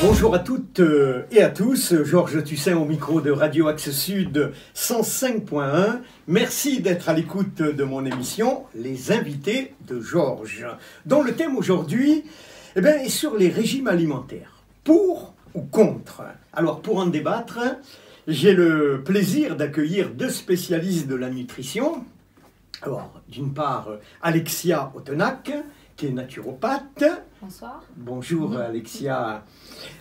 Bonjour à toutes et à tous, Georges Tussin au micro de Radio Axe Sud 105.1. Merci d'être à l'écoute de mon émission Les invités de Georges, dont le thème aujourd'hui est sur les régimes alimentaires. Pour ou contre? Alors pour en débattre, j'ai le plaisir d'accueillir deux spécialistes de la nutrition. Alors d'une part Alexia Autenac, qui est naturopathe. Bonsoir. Bonjour Alexia,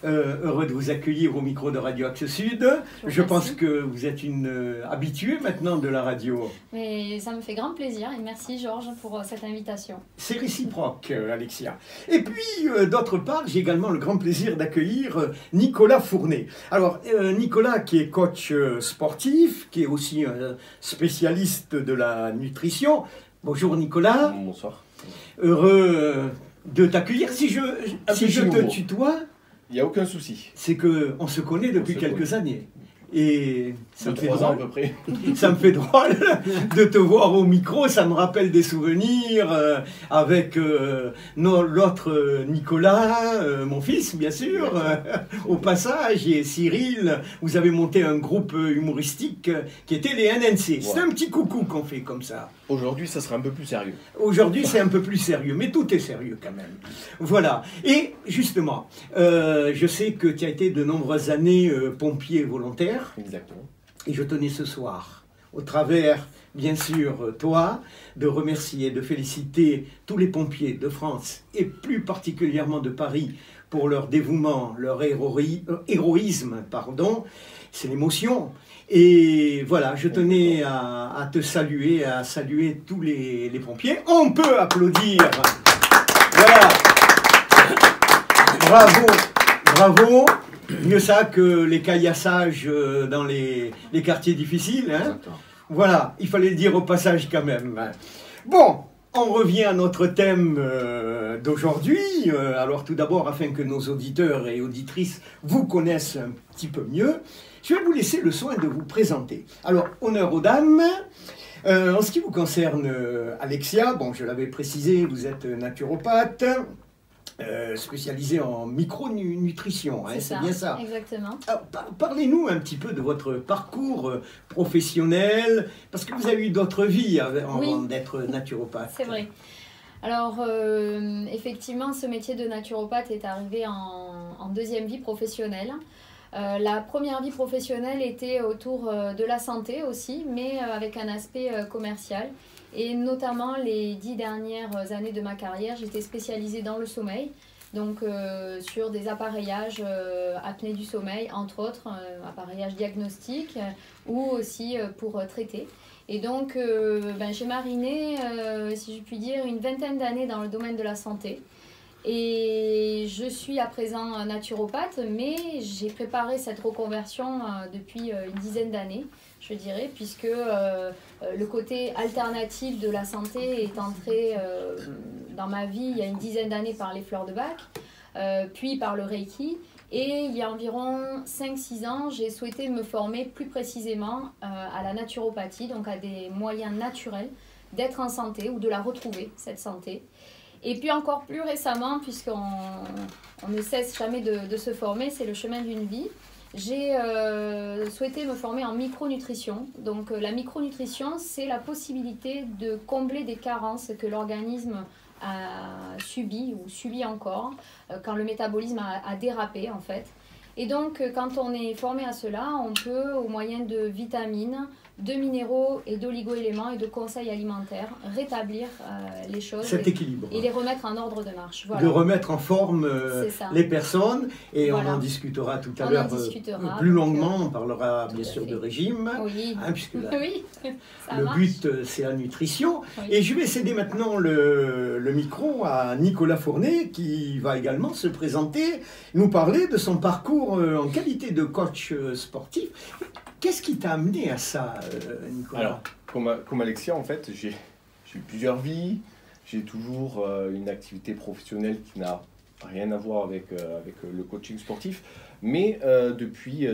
heureux de vous accueillir au micro de Radio Axe Sud. Je pense que vous êtes une habituée maintenant de la radio. Mais ça me fait grand plaisir et merci Georges pour cette invitation. C'est réciproque Alexia. Et puis d'autre part, j'ai également le grand plaisir d'accueillir Nicolas Fournet. Alors Nicolas qui est coach sportif, qui est aussi un spécialiste de la nutrition. Bonjour Nicolas. Bonsoir. Heureux de t'accueillir. Si je te tutoie, il n'y a aucun souci. C'est qu'on se connaît depuis quelques années. Et ça me fait drôle, à peu près. Ça me fait drôle de te voir au micro, ça me rappelle des souvenirs avec l'autre Nicolas, mon fils bien sûr, au passage, et Cyril, vous avez monté un groupe humoristique qui était les NNC. C'est un petit coucou qu'on fait comme ça. Aujourd'hui, ça sera un peu plus sérieux. Aujourd'hui, c'est un peu plus sérieux, mais tout est sérieux quand même. Voilà. Et justement, je sais que tu as été de nombreuses années pompier volontaire. Exactement. Et je tenais ce soir, au travers, bien sûr, toi, de remercier, de féliciter tous les pompiers de France et plus particulièrement de Paris pour leur dévouement, leur héroïsme, pardon. C'est l'émotion. Et voilà, je tenais à te saluer, à saluer tous les pompiers. On peut applaudir. Voilà. Bravo, bravo. Mieux ça que les caillassages dans les quartiers difficiles. Hein. Voilà, il fallait le dire au passage quand même. Bon, on revient à notre thème d'aujourd'hui. Alors tout d'abord, afin que nos auditeurs et auditrices vous connaissent un petit peu mieux, je vais vous laisser le soin de vous présenter. Alors, honneur aux dames. En ce qui vous concerne, Alexia, bon, je l'avais précisé, vous êtes naturopathe. Spécialisé en micronutrition, hein, c'est bien ça. Exactement. Parlez-nous un petit peu de votre parcours professionnel, parce que vous avez eu d'autres vies avant d'être naturopathe. C'est vrai. Alors, effectivement, ce métier de naturopathe est arrivé en deuxième vie professionnelle. La première vie professionnelle était autour de la santé aussi, mais avec un aspect commercial. Et notamment les 10 dernières années de ma carrière, j'étais spécialisée dans le sommeil, donc sur des appareillages apnée du sommeil, entre autres, appareillage diagnostic ou aussi pour traiter. Et donc j'ai mariné, si je puis dire, une vingtaine d'années dans le domaine de la santé. Et je suis à présent naturopathe, mais j'ai préparé cette reconversion depuis une dizaine d'années, je dirais, puisque le côté alternatif de la santé est entré dans ma vie il y a une dizaine d'années par les fleurs de Bach, puis par le Reiki. Et il y a environ 5-6 ans, j'ai souhaité me former plus précisément à la naturopathie, donc à des moyens naturels d'être en santé ou de la retrouver, cette santé. Et puis encore plus récemment, puisqu'on ne cesse jamais de se former, c'est le chemin d'une vie, j'ai souhaité me former en micronutrition. Donc la micronutrition, c'est la possibilité de combler des carences que l'organisme a subies ou subit encore quand le métabolisme a dérapé en fait. Et donc quand on est formé à cela, on peut au moyen de vitamines, de minéraux et d'oligo-éléments et de conseils alimentaires rétablir les choses, cet équilibre, et les remettre en ordre de marche. Voilà. De remettre en forme les personnes, et voilà. On en discutera tout à l'heure plus longuement, on parlera bien sûr de régime, hein, puisque le but c'est la nutrition. Et je vais céder maintenant le micro à Nicolas Fournet qui va également se présenter, nous parler de son parcours en qualité de coach sportif. Qu'est-ce qui t'a amené à ça, Nicolas? Alors, comme Alexia, en fait, j'ai eu plusieurs vies. J'ai toujours une activité professionnelle qui n'a rien à voir avec le coaching sportif. Mais depuis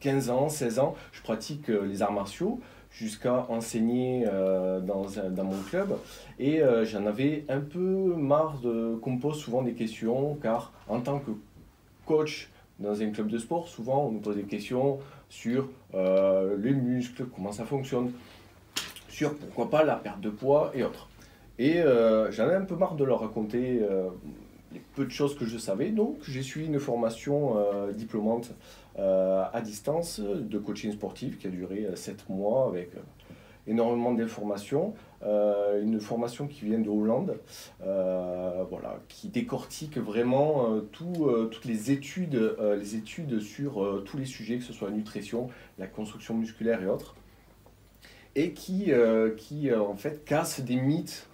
15 ans, 16 ans, je pratique les arts martiaux jusqu'à enseigner dans mon club. Et j'en avais un peu marre qu'on me pose souvent des questions, car en tant que coach dans un club de sport, souvent on nous pose des questions sur les muscles, comment ça fonctionne, sur pourquoi pas la perte de poids et autres. Et j'en ai un peu marre de leur raconter les peu de choses que je savais, donc j'ai suivi une formation diplômante à distance de coaching sportif qui a duré 7 mois avec énormément d'informations. Une formation qui vient de Hollande, voilà, qui décortique vraiment toutes les études sur tous les sujets, que ce soit la nutrition, la construction musculaire et autres, et qui en fait casse des mythes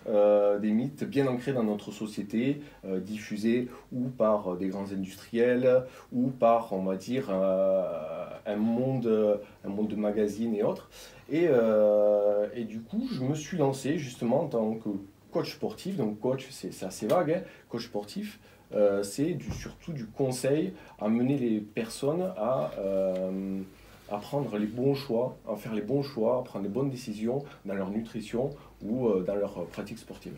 bien ancrés dans notre société, diffusés ou par des grands industriels, ou par, on va dire, un monde de magazines et autres. Et du coup, je me suis lancé justement en tant que coach sportif. Donc coach, c'est assez vague, hein. Coach sportif, c'est surtout du conseil à mener les personnes à prendre les bons choix, à faire les bons choix, à prendre les bonnes décisions dans leur nutrition ou dans leur pratique sportive.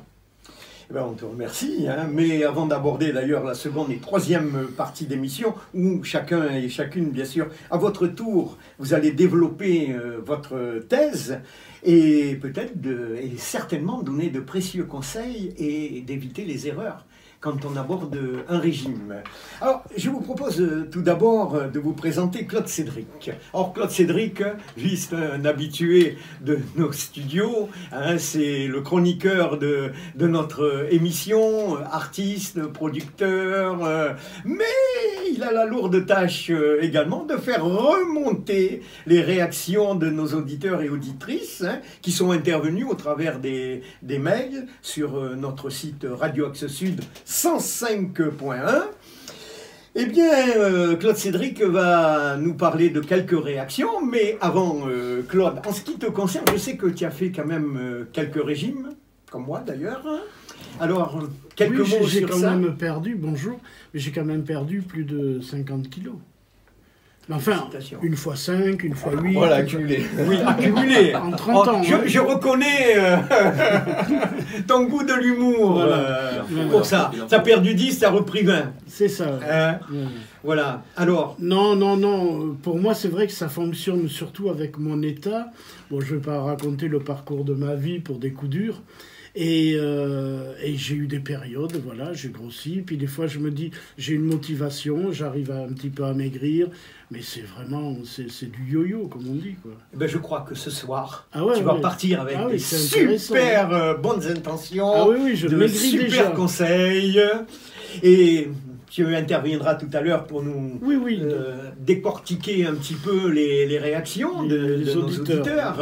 Eh ben, on te remercie, hein. Mais avant d'aborder d'ailleurs la seconde et troisième partie d'émission, où chacun et chacune, bien sûr, à votre tour, vous allez développer votre thèse et peut-être et certainement donner de précieux conseils et d'éviter les erreurs quand on aborde un régime. Alors, je vous propose tout d'abord de vous présenter Claude Cédric. Alors, Claude Cédric, juste un habitué de nos studios, hein, c'est le chroniqueur de notre émission, artiste, producteur, mais il a la lourde tâche également de faire remonter les réactions de nos auditeurs et auditrices, hein, qui sont intervenus au travers des mails sur notre site Radio Axe Sud 105.1. Eh bien, Claude Cédric va nous parler de quelques réactions, mais avant, Claude, en ce qui te concerne, je sais que tu as fait quand même quelques régimes, comme moi d'ailleurs. Alors, quelques mots sur ça. J'ai quand même perdu, bonjour, mais j'ai quand même perdu plus de 50 kilos. Enfin, une fois 5, une fois 8. Voilà, accumulé. Oui, accumulé. En 30 ans. Je reconnais ton goût de l'humour pour ça. Tu as perdu 10, tu as repris 20. C'est ça. Voilà. Alors. Non. Pour moi, c'est vrai que ça fonctionne surtout avec mon état. Bon, je ne vais pas raconter le parcours de ma vie pour des coups durs. Et j'ai eu des périodes, voilà, j'ai grossi, puis des fois je me dis, j'ai une motivation, j'arrive un petit peu à maigrir, mais c'est vraiment, c'est du yo-yo, comme on dit, quoi. Ben, je crois que ce soir, tu tu vas partir avec des super bonnes intentions, de super conseils, et tu interviendras tout à l'heure pour nous décortiquer un petit peu les réactions de nos auditeurs.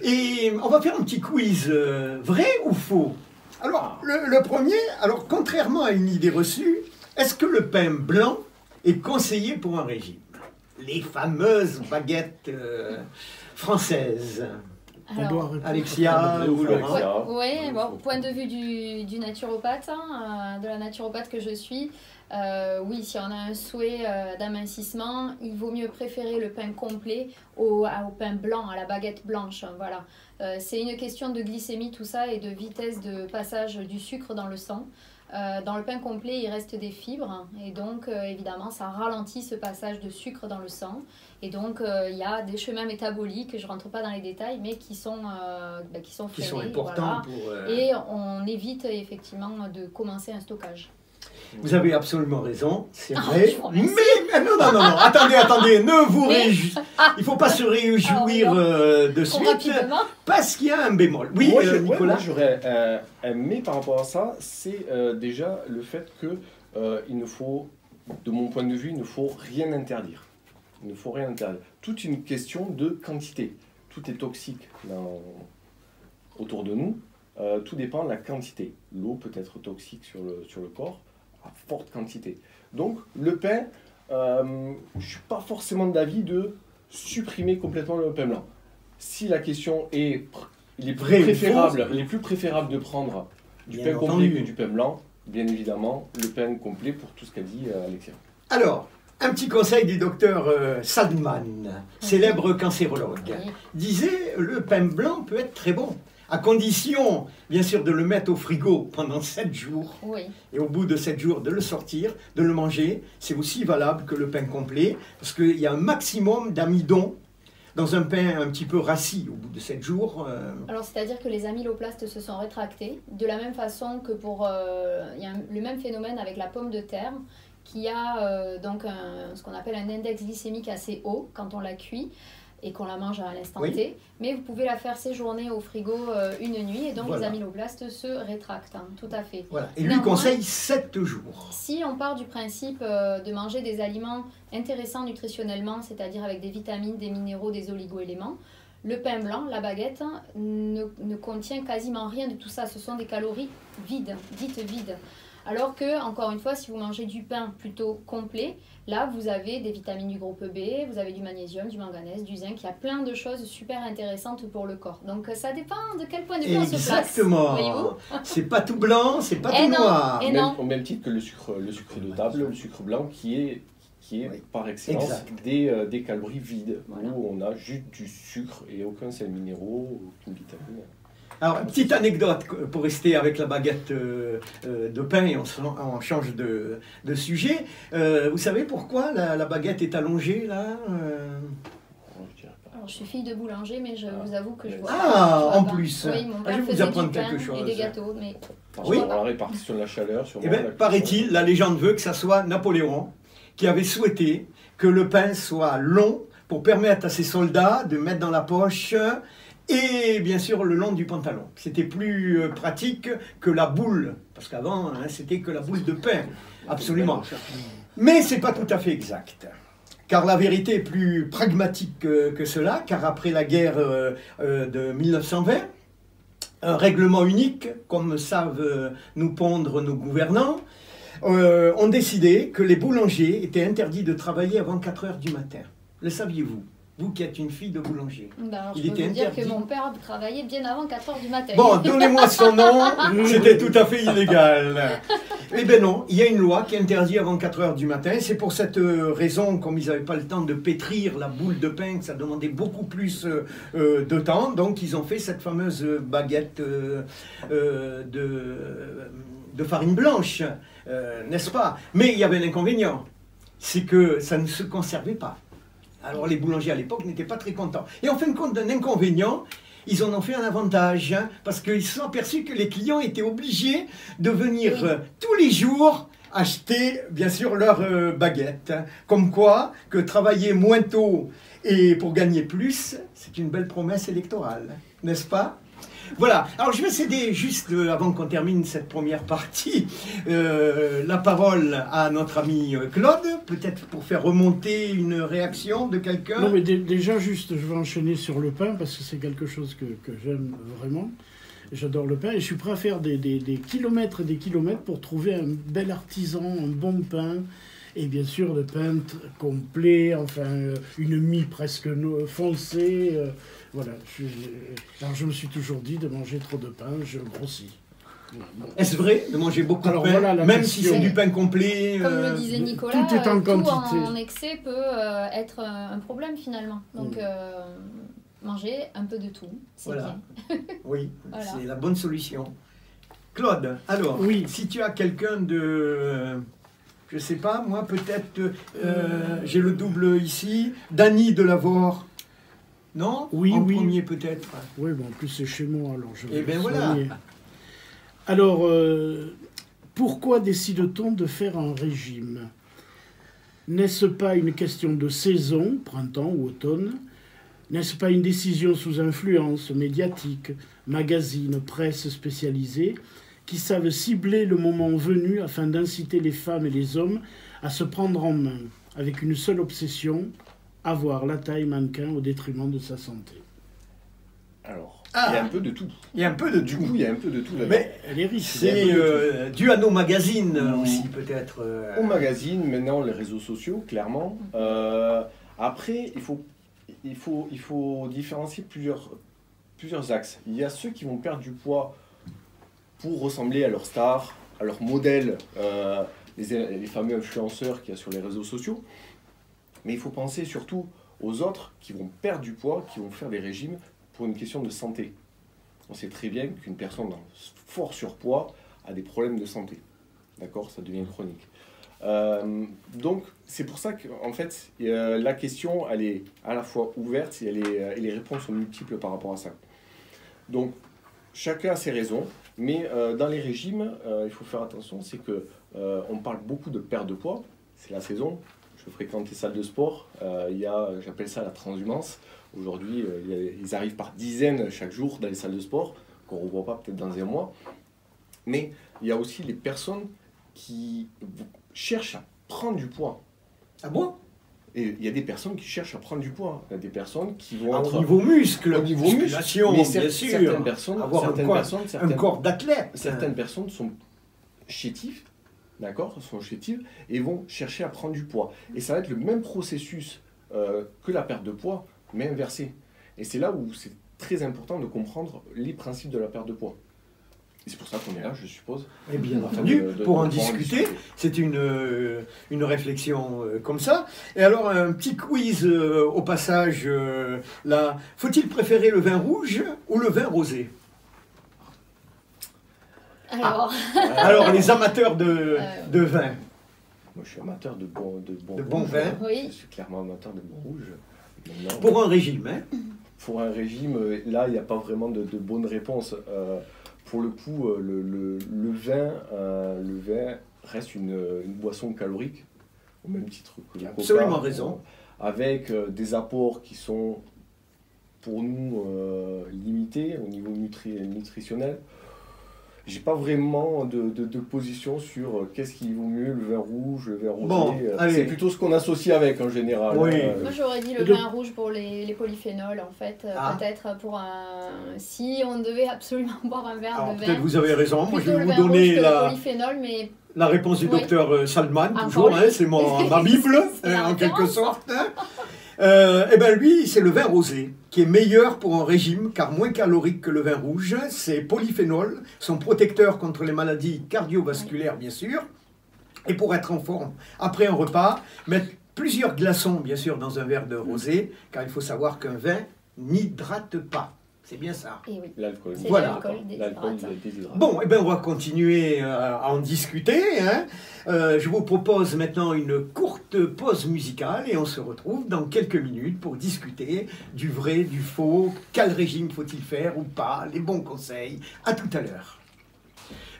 Et on va faire un petit quiz, vrai ou faux? Alors, le premier, alors contrairement à une idée reçue, est-ce que le pain blanc est conseillé pour un régime? Les fameuses baguettes françaises. Alors, Alexia ou Laurent? Oui, bon, point de vue du naturopathe, de la naturopathe que je suis, oui, si on a un souhait d'amincissement, il vaut mieux préférer le pain complet au pain blanc, à la baguette blanche. Voilà. C'est une question de glycémie, tout ça, et de vitesse de passage du sucre dans le sang. Dans le pain complet, il reste des fibres, et donc évidemment, ça ralentit ce passage de sucre dans le sang. Et donc, il y a des chemins métaboliques, je ne rentre pas dans les détails, mais qui sont freinés. Qui sont importants pour... Et on évite effectivement de commencer un stockage. Vous avez absolument raison, c'est vrai. Mais non, attendez, ne vous réjouissez. Il ne faut pas se réjouir de suite, parce qu'il y a un bémol. Oui, Nicolas. Moi, j'aurais un mais par rapport à ça, c'est déjà le fait que il ne faut, de mon point de vue, il ne faut rien interdire. Il ne faut rien interdire. Toute une question de quantité. Tout est toxique autour de nous. Tout dépend de la quantité. L'eau peut être toxique sur le corps à forte quantité. Donc le pain, je ne suis pas forcément d'avis de supprimer complètement le pain blanc. Si la question est, il est plus préférable de prendre du pain complet que du pain blanc, bien évidemment, le pain complet pour tout ce qu'a dit Alexia. Alors, un petit conseil du docteur Sadman, célèbre cancérologue, disait le pain blanc peut être très bon. à condition, bien sûr, de le mettre au frigo pendant 7 jours. Oui. Et au bout de 7 jours, de le sortir, de le manger. C'est aussi valable que le pain complet, parce qu'il y a un maximum d'amidon dans un pain un petit peu rassis au bout de 7 jours. Alors, c'est-à-dire que les amyloplastes se sont rétractés, de la même façon que il y a le même phénomène avec la pomme de terre, qui a donc ce qu'on appelle un index glycémique assez haut quand on la cuit et qu'on la mange à l'instant T, mais vous pouvez la faire séjourner au frigo une nuit et donc les amyloplastes se rétractent, hein, tout à fait. Voilà. Et lui conseille 7 jours. Si on part du principe de manger des aliments intéressants nutritionnellement, c'est-à-dire avec des vitamines, des minéraux, des oligo-éléments, le pain blanc, la baguette, ne contient quasiment rien de tout ça. Ce sont des calories vides, dites vides. Alors que, encore une fois, si vous mangez du pain plutôt complet, là, vous avez des vitamines du groupe B, vous avez du magnésium, du manganèse, du zinc. Il y a plein de choses super intéressantes pour le corps. Donc, ça dépend de quel point de vue on se place. Exactement. C'est pas tout blanc, c'est pas tout noir. Au même titre que le sucre de table, le sucre blanc qui est par excellence des calories vides, où on a juste du sucre et aucun sel minéraux, aucune vitamine. Alors, une petite anecdote pour rester avec la baguette de pain et on change de sujet. Vous savez pourquoi la baguette est allongée là Alors, je suis fille de boulanger, mais je vous avoue que je vois. Ah, en plus. Oui, mon père je vais vous faisait apprendre du pain quelque chose. Et des gâteaux, mais oui, la répartition de la chaleur. Eh bien, paraît-il, la légende veut que ça soit Napoléon qui avait souhaité que le pain soit long pour permettre à ses soldats de mettre dans la poche et bien sûr le long du pantalon. C'était plus pratique que la boule, parce qu'avant c'était que la boule de pain, absolument. Mais c'est pas tout à fait exact. Car la vérité est plus pragmatique que cela, car après la guerre de 1920, un règlement unique, comme savent nous pondre nos gouvernants, ont décidé que les boulangers étaient interdits de travailler avant 4 heures du matin. Le saviez-vous ? Vous qui êtes une fille de boulanger. Alors, je peux vous dire que mon père travaillait bien avant 4 heures du matin. Bon, donnez-moi son nom, c'était tout à fait illégal. Eh bien non, il y a une loi qui interdit avant 4 heures du matin. C'est pour cette raison, comme ils n'avaient pas le temps de pétrir la boule de pain, que ça demandait beaucoup plus de temps. Donc ils ont fait cette fameuse baguette de farine blanche, n'est-ce pas? Mais il y avait un inconvénient, c'est que ça ne se conservait pas. Alors les boulangers à l'époque n'étaient pas très contents. Et en fin de compte d'un inconvénient, ils en ont fait un avantage, parce qu'ils se sont aperçus que les clients étaient obligés de venir tous les jours acheter, bien sûr, leur baguette. Comme quoi, que travailler moins tôt et pour gagner plus, c'est une belle promesse électorale, n'est-ce pas? Voilà, alors je vais céder juste avant qu'on termine cette première partie la parole à notre ami Claude, peut-être pour faire remonter une réaction de quelqu'un. Non mais déjà juste, je vais enchaîner sur le pain parce que c'est quelque chose que j'aime vraiment. J'adore le pain et je suis prêt à faire des kilomètres et des kilomètres pour trouver un bel artisan, un bon pain. Et bien sûr, le pain complet, enfin, une mie presque foncée. Voilà. Alors, je me suis toujours dit, de manger trop de pain, je grossis. Est-ce vrai de manger beaucoup de pain, voilà, même si c'est du pain complet Comme le disait Nicolas, tout est en quantité. En excès peut être un problème finalement. Donc, manger un peu de tout, c'est bien. Oui, voilà. C'est la bonne solution. Claude, alors, si tu as quelqu'un de... Je sais pas, moi peut-être, j'ai le double ici, Dany de Lavore. Non? Oui, en premier peut-être. Oui, bon, en plus c'est chez moi, alors je vais. Eh bien voilà. Alors, pourquoi décide-t-on de faire un régime? N'est-ce pas une question de saison, printemps ou automne? N'est-ce pas une décision sous influence médiatique, magazines, presse spécialisée, qui savent cibler le moment venu afin d'inciter les femmes et les hommes à se prendre en main, avec une seule obsession, avoir la taille mannequin au détriment de sa santé? Alors, il y a un peu de tout. Il y a un peu de tout. Du coup, il y a un peu de tout là-dedans. Mais elle est riche. C'est dû à nos magazines aussi, peut-être. Aux magazines, maintenant, les réseaux sociaux, clairement. Après, il faut différencier plusieurs axes. Il y a ceux qui vont perdre du poids pour ressembler à leur star, à leur modèle, les fameux influenceurs qu'il y a sur les réseaux sociaux. Mais il faut penser surtout aux autres qui vont perdre du poids, qui vont faire des régimes pour une question de santé. on sait très bien qu'une personne en fort surpoids a des problèmes de santé. D'accord, ça devient chronique. Donc, c'est pour ça qu'en fait, la question, elle est à la fois ouverte et les réponses sont multiples par rapport à ça. Donc, chacun a ses raisons, mais dans les régimes, il faut faire attention, c'est que on parle beaucoup de perte de poids, c'est la saison. Je fréquente les salles de sport, j'appelle ça la transhumance. Aujourd'hui, ils arrivent par dizaines chaque jour dans les salles de sport, qu'on ne revoit pas peut-être dans un mois. Mais il y a aussi les personnes qui cherchent à prendre du poids. Ah bon? Et il y a des personnes qui cherchent à prendre du poids. Il y a des personnes qui vont au niveau muscle, au niveau musculation, mais bien sûr. Certaines personnes, avoir un corps d'athlète. Certaines personnes sont chétives, d'accord, sont chétives et vont chercher à prendre du poids. Et ça va être le même processus que la perte de poids, mais inversé. Et c'est là où c'est très important de comprendre les principes de la perte de poids. Et c'est pour ça qu'on est là, je suppose. Et bien entendu, pour en discuter. C'est une réflexion comme ça. Et alors, un petit quiz au passage, là. Faut-il préférer le vin rouge ou le vin rosé? Alors, les amateurs de vin. Moi, je suis amateur de bon vin. Oui. Je suis clairement amateur de bon rouge. Maintenant, pour un régime, hein? Pour un régime, là, il n'y a pas vraiment de bonne réponse. Pour le coup, le vin reste une boisson calorique, au même titre que le coca. Absolument raison. Avec des apports qui sont, pour nous, limités au niveau nutritionnel. J'ai pas vraiment de position sur qu'est-ce qui vaut mieux, le vin rouge, le vin rosé. Bon, c'est plutôt ce qu'on associe avec en général. Oui. Moi j'aurais dit le vin rouge pour les polyphénols en fait. Peut-être pour un... Si on devait absolument boire un verre de vin. Peut-être vous avez raison. Moi je vais vous le donner polyphénol, mais... la réponse du docteur Salman, toujours, hein, c'est ma Bible, en quelque sorte. Hein. Eh bien lui, c'est le vin rosé, qui est meilleur pour un régime, car moins calorique que le vin rouge. Ces polyphénols sont protecteurs contre les maladies cardiovasculaires, bien sûr. Et pour être en forme, après un repas, mettre plusieurs glaçons, bien sûr, dans un verre de rosé, car il faut savoir qu'un vin n'hydrate pas. C'est bien ça. Et oui. L'alcool. Voilà. L'alcool déshydrate. Bon, eh bien, on va continuer à en discuter. Hein. Je vous propose maintenant une courte pause musicale et on se retrouve dans quelques minutes pour discuter du vrai, du faux, quel régime faut-il faire ou pas, les bons conseils. À tout à l'heure.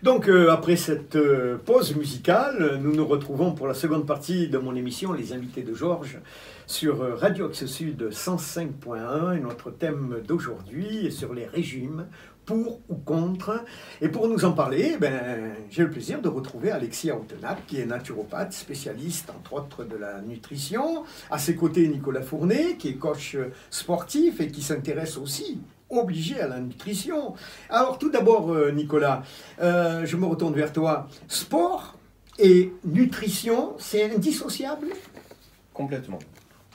Donc, après cette pause musicale, nous nous retrouvons pour la seconde partie de mon émission, Les Invités de Georges, sur Radio Axe Sud 105.1. Et notre thème d'aujourd'hui est sur les régimes, pour ou contre. Et pour nous en parler, j'ai le plaisir de retrouver Alexia Autenac, qui est naturopathe, spécialiste entre autres de la nutrition. À ses côtés, Nicolas Fournet, qui est coach sportif et qui s'intéresse aussi obligé à la nutrition. Alors tout d'abord, Nicolas, je me retourne vers toi. Sport et nutrition, c'est indissociable? Complètement.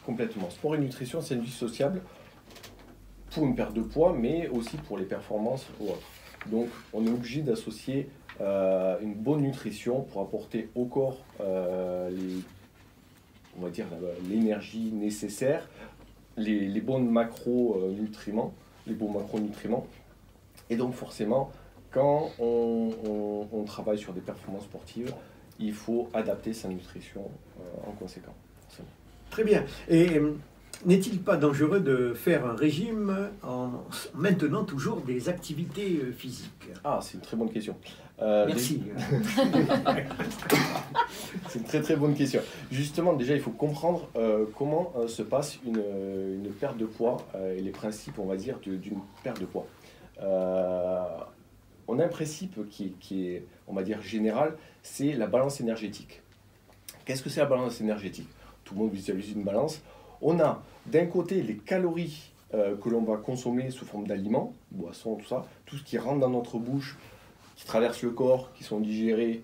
Complètement. Sport et nutrition, c'est indissociable pour une perte de poids, mais aussi pour les performances ou autres. Donc, on est obligé d'associer une bonne nutrition pour apporter au corps on va dire l'énergie nécessaire, les bons macronutriments, Et donc, forcément, quand on travaille sur des performances sportives, il faut adapter sa nutrition en conséquence. Très bien. Et n'est-il pas dangereux de faire un régime en maintenant toujours des activités physiques? Ah, c'est une très bonne question. Merci. C'est une très très bonne question. Justement, déjà, il faut comprendre comment se passe une perte de poids et les principes, on va dire, d'une perte de poids. On a un principe qui est, on va dire, général, c'est la balance énergétique. Qu'est-ce que c'est la balance énergétique? Tout le monde visualise une balance. On a d'un côté les calories que l'on va consommer sous forme d'aliments, boissons, tout ça, tout ce qui rentre dans notre bouche, qui traverse le corps, qui sont digérés,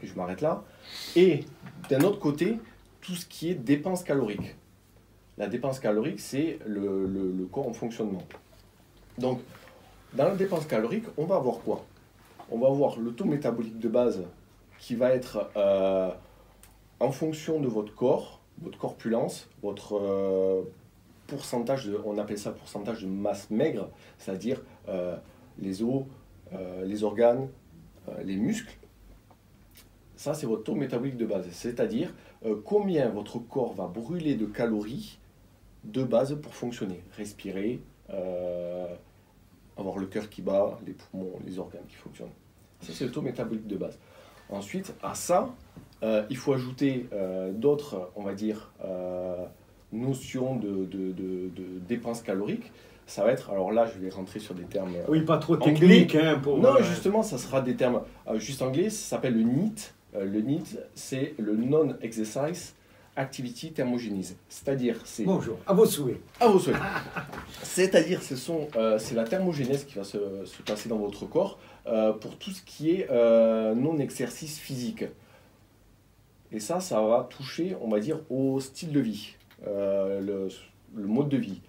et je m'arrête là. Et d'un autre côté, tout ce qui est dépenses caloriques. La dépense calorique, c'est le corps en fonctionnement. Donc, dans la dépense calorique, on va avoir quoi? On va avoir le taux métabolique de base qui va être en fonction de votre corpulence, votre pourcentage on appelle ça pourcentage de masse maigre, c'est-à-dire les os, les organes, les muscles. Ça, c'est votre taux métabolique de base, c'est-à-dire combien votre corps va brûler de calories de base pour fonctionner, respirer, avoir le cœur qui bat, les poumons, les organes qui fonctionnent. Ça, c'est le taux métabolique de base. Ensuite, à ça, il faut ajouter d'autres, on va dire, notions de dépenses caloriques. Ça va être, alors là, je vais rentrer sur des termes Oui, pas trop anglais. techniques. Hein, pour, Non, justement, ça sera des termes juste anglais. Ça s'appelle le NEAT. Le NEAT, c'est le Non-Exercise Activity Thermogenesis. C'est-à-dire, c'est... Bonjour, à vos souhaits. À vos souhaits. C'est-à-dire, c'est la thermogénèse qui va se passer dans votre corps pour tout ce qui est non-exercice physique. Et ça va toucher, on va dire, au style de vie, le mode de vie.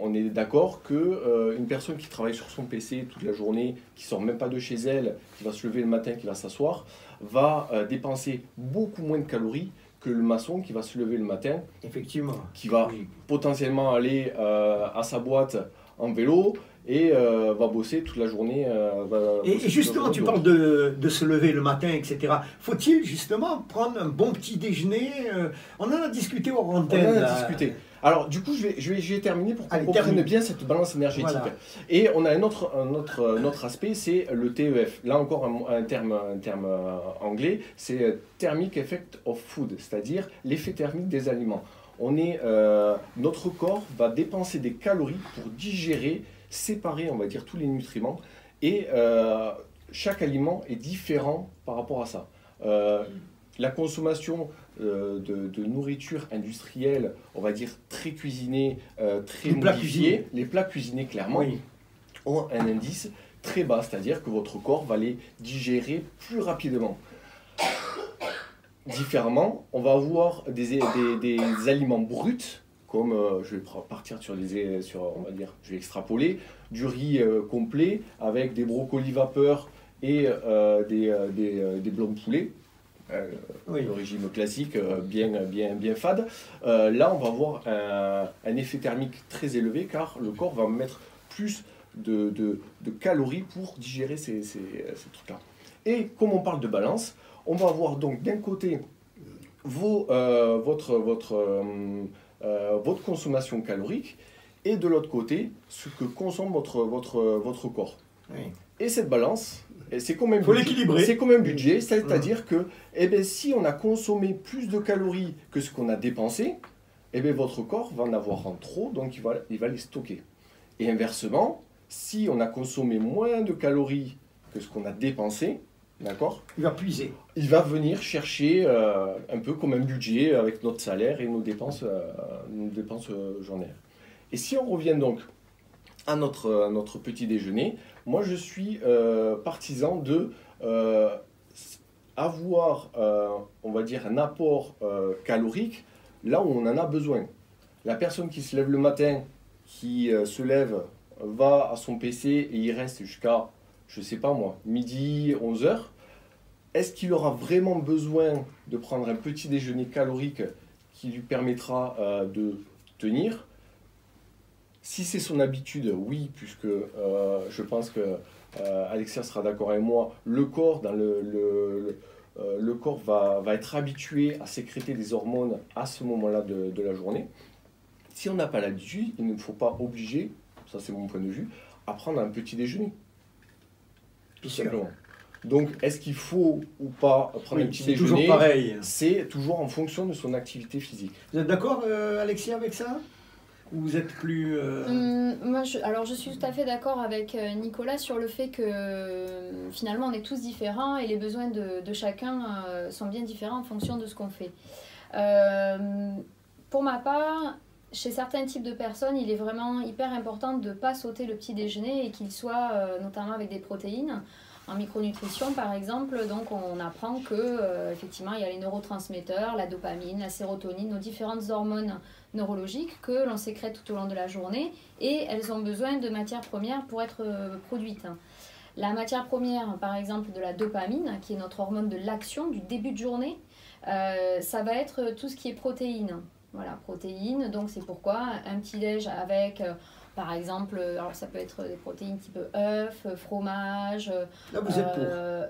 On est d'accord qu'une personne qui travaille sur son PC toute la journée, qui sort même pas de chez elle, qui va se lever le matin, qui va s'asseoir, va dépenser beaucoup moins de calories que le maçon qui va se lever le matin, effectivement, qui va potentiellement aller à sa boîte en vélo et va bosser toute la journée. Et justement, tu parles de se lever le matin, etc. Faut-il justement prendre un bon petit déjeuner? On en a discuté hors antenne. On en a discuté. Alors, du coup, je vais terminer pour qu'on comprenne bien cette balance énergétique. Voilà. Et on a un autre aspect, c'est le TEF. Là encore, un terme anglais, c'est Thermic Effect of Food, c'est-à-dire l'effet thermique des aliments. Notre corps va dépenser des calories pour digérer, séparer, on va dire, tous les nutriments. Et chaque aliment est différent par rapport à ça. La consommation de nourriture industrielle, on va dire très cuisinée, très modifiée, les plats cuisinés clairement, oui, ont un indice très bas, c'est-à-dire que votre corps va les digérer plus rapidement. Différemment, on va avoir des aliments bruts, comme je vais partir on va dire, je vais extrapoler, du riz complet avec des brocolis vapeur et des blancs de poulet. Oui. Le régime classique bien fade. Là, on va avoir un effet thermique très élevé car le corps va mettre plus de calories pour digérer ces trucs-là. Et comme on parle de balance, on va avoir donc d'un côté votre consommation calorique et de l'autre côté ce que consomme votre corps. Oui. Et cette balance, c'est comme un budget, c'est-à-dire que si on a consommé plus de calories que ce qu'on a dépensé, votre corps va en avoir en trop, donc il va les stocker. Et inversement, si on a consommé moins de calories que ce qu'on a dépensé, d'accord, il va puiser. Il va venir chercher un peu comme un budget avec notre salaire et nos dépenses journalières. Et si on revient donc à notre petit déjeuner, moi je suis partisan de avoir, on va dire, un apport calorique là où on en a besoin. La personne qui se lève le matin, qui se lève, va à son PC et il reste jusqu'à, je sais pas moi, midi, 11h, est-ce qu'il aura vraiment besoin de prendre un petit déjeuner calorique qui lui permettra de tenir? Si c'est son habitude, oui, puisque je pense que Alexia sera d'accord avec moi, le corps, le corps va être habitué à sécréter des hormones à ce moment-là de la journée. Si on n'a pas l'habitude, il ne faut pas obliger, ça c'est mon point de vue, à prendre un petit déjeuner. Tout simplement. Donc, est-ce qu'il faut ou pas prendre un petit déjeuner? C'est toujours pareil. C'est toujours en fonction de son activité physique. Vous êtes d'accord, Alexia, avec ça? Ou vous êtes plus... Moi, je suis tout à fait d'accord avec Nicolas sur le fait que finalement on est tous différents et les besoins de chacun sont bien différents en fonction de ce qu'on fait. Pour ma part, chez certains types de personnes, il est vraiment hyper important de ne pas sauter le petit déjeuner et qu'il soit notamment avec des protéines. En micronutrition, par exemple, donc on apprend que effectivement, il y a les neurotransmetteurs, la dopamine, la sérotonine, nos différentes hormones neurologiques que l'on sécrète tout au long de la journée et elles ont besoin de matières premières pour être produites. La matière première, par exemple, de la dopamine, qui est notre hormone de l'action, du début de journée, ça va être tout ce qui est protéines. Voilà, protéines, donc c'est pourquoi un petit déj avec Par exemple, alors ça peut être des protéines type œufs, fromage. Là, vous êtes pour.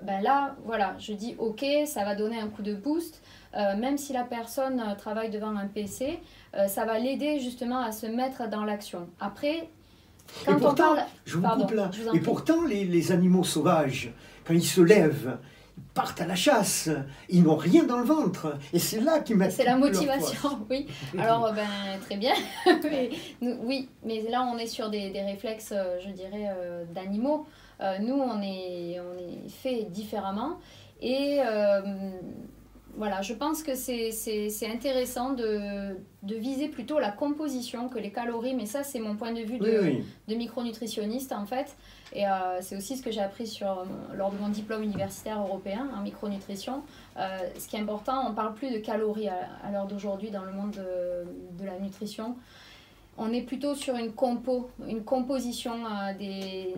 Ben là, voilà, je dis ok, ça va donner un coup de boost. Même si la personne travaille devant un PC, ça va l'aider justement à se mettre dans l'action. Après, quand et pourtant, on parle... je vous Pardon, coupe là. je vous en Et prie. pourtant, les animaux sauvages, quand ils se lèvent, ils partent à la chasse. Ils n'ont rien dans le ventre. Et c'est là qu'ils mettent C'est la toute leur motivation, oui. Alors, ben, très bien. Oui, mais là, on est sur des réflexes, je dirais, d'animaux. Nous, on est fait différemment. Et voilà, je pense que c'est intéressant de viser plutôt la composition que les calories. Mais ça, c'est mon point de vue de micronutritionniste, en fait. Et c'est aussi ce que j'ai appris lors de mon diplôme universitaire européen en micronutrition. Ce qui est important, on ne parle plus de calories à l'heure d'aujourd'hui dans le monde de la nutrition. On est plutôt sur une composition des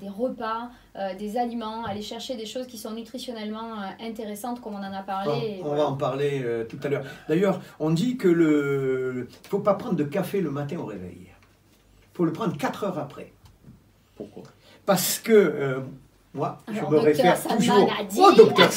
repas, des aliments, aller chercher des choses qui sont nutritionnellement intéressantes, comme on en a parlé. On va en parler tout à l'heure. D'ailleurs, on dit que il ne faut pas prendre de café le matin au réveil. Il faut le prendre 4 heures après. Pourquoi? Parce que moi, alors, je me réfère Salman toujours a dit... au docteur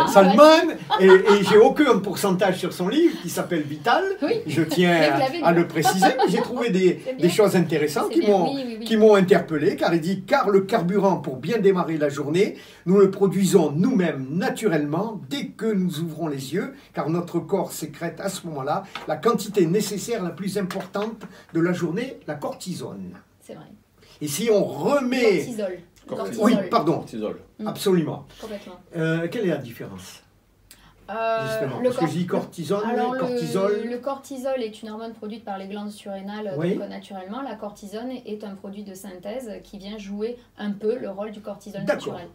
Salman, et j'ai aucun pourcentage sur son livre qui s'appelle Vital. Oui. Je tiens à le préciser, mais j'ai trouvé des choses intéressantes qui m'ont interpellé, car il dit « Car le carburant pour bien démarrer la journée, nous le produisons nous-mêmes naturellement dès que nous ouvrons les yeux, car notre corps sécrète à ce moment-là la quantité nécessaire la plus importante de la journée, la cortisone. » C'est vrai. Et si on remet... Cortisol. Cortisol. Oui, pardon. Cortisol. Absolument. Complètement. Quelle est la différence justement? Le Parce que je dis cortisone, alors, cortisol. le cortisol est une hormone produite par les glandes surrénales Oui. donc, naturellement. La cortisone est un produit de synthèse qui vient jouer un peu le rôle du cortisol D'accord. naturel.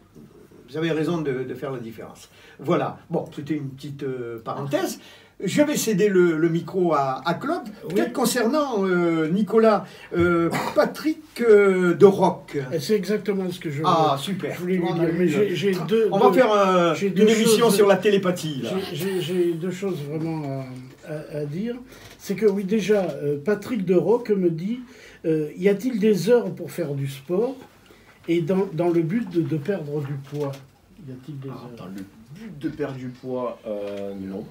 Vous avez raison de faire la différence. Voilà. Bon, c'était une petite parenthèse. Je vais céder le micro à Claude. Oui. Peut-être concernant Nicolas, Patrick de Roc. C'est exactement ce que je Ah, super. je voulais lui On dire. a Mais eu- on va faire j'ai une deux émission choses- sur la télépathie. Là. J'ai deux choses vraiment à dire. C'est que oui, déjà, Patrick de Roc me dit, y a-t-il des heures pour faire du sport et dans le but de perdre du poids? Y a-t-il des heures? Dans le but de perdre du poids, non.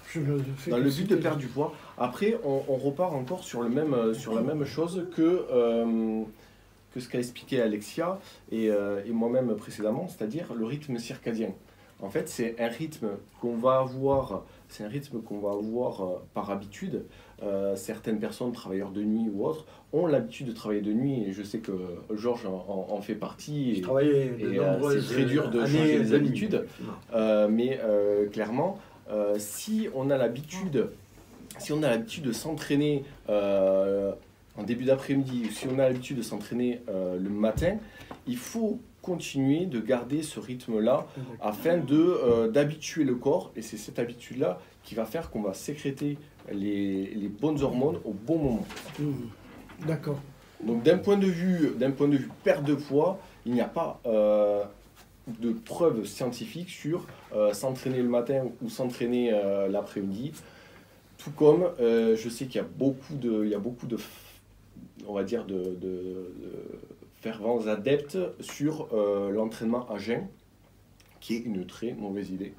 Je ne fais Dans que le but de citer. perdre du poids. Après, on repart encore sur la même chose que ce qu'a expliqué Alexia et moi-même précédemment, c'est-à-dire le rythme circadien. En fait, c'est un rythme qu'on va avoir par habitude. Certaines personnes, travailleurs de nuit ou autres, ont l'habitude de travailler de nuit, et je sais que Georges en fait partie. J'ai travaillé de nombreuses c'est très dur de années changer les de nuit. habitudes. Mais clairement, si on a l'habitude de s'entraîner en début d'après-midi, ou si on a l'habitude de s'entraîner le matin, il faut continuer de garder ce rythme-là afin d'habituer le corps, et c'est cette habitude-là qui va faire qu'on va sécréter les bonnes hormones au bon moment. D'accord. Donc d'un point de vue perte de poids, il n'y a pas de preuves scientifiques sur s'entraîner le matin ou s'entraîner l'après-midi. Tout comme je sais qu'il y a beaucoup de on va dire de fervents adeptes sur l'entraînement à jeun, qui est une très mauvaise idée,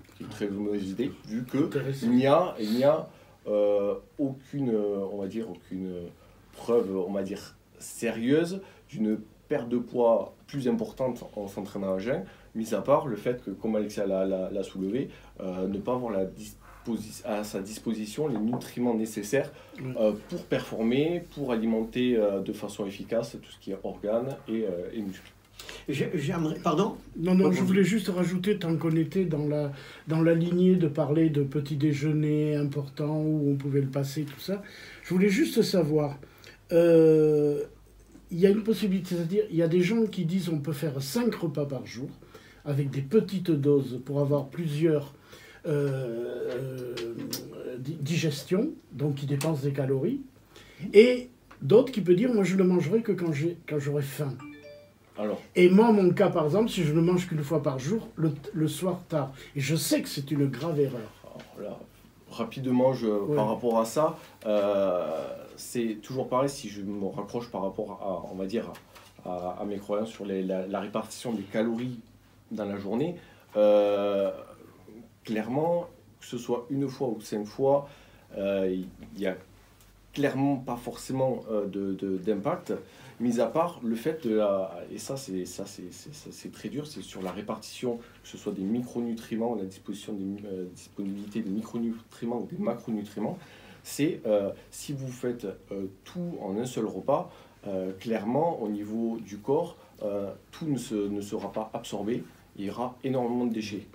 vu que il n'y a aucune preuve, on va dire, sérieuse d'une perte de poids plus importante en s'entraînant à jeun, mis à part le fait que, comme Alexia l'a soulevé, ne pas avoir à sa disposition les nutriments nécessaires pour performer, pour alimenter de façon efficace tout ce qui est organes et muscles. J'aimerais... Pardon? Non, je voulais juste rajouter, tant qu'on était dans la lignée de parler de petit déjeuner important où on pouvait le passer, tout ça, je voulais juste savoir, il y a une possibilité, c'est-à-dire, il y a des gens qui disent on peut faire 5 repas par jour, avec des petites doses pour avoir plusieurs digestions, donc qui dépensent des calories, et d'autres qui peuvent dire moi je ne le mangerai que quand j'aurai faim. Alors, Et moi, mon cas, par exemple, si je ne mange qu'une fois par jour, le soir tard. Et je sais que c'est une grave erreur. là, rapidement, par rapport à ça, c'est toujours pareil si je me raccroche par rapport à, on va dire, à mes croyances sur la répartition des calories dans la journée. Clairement, que ce soit une fois ou 5 fois, il n'y a clairement pas forcément d'impact, mis à part le fait de et ça c'est très dur, c'est sur la répartition, que ce soit des micronutriments, la disponibilité des micronutriments ou des macronutriments. C'est si vous faites tout en un seul repas, clairement au niveau du corps, tout ne sera pas absorbé, il y aura énormément de déchets.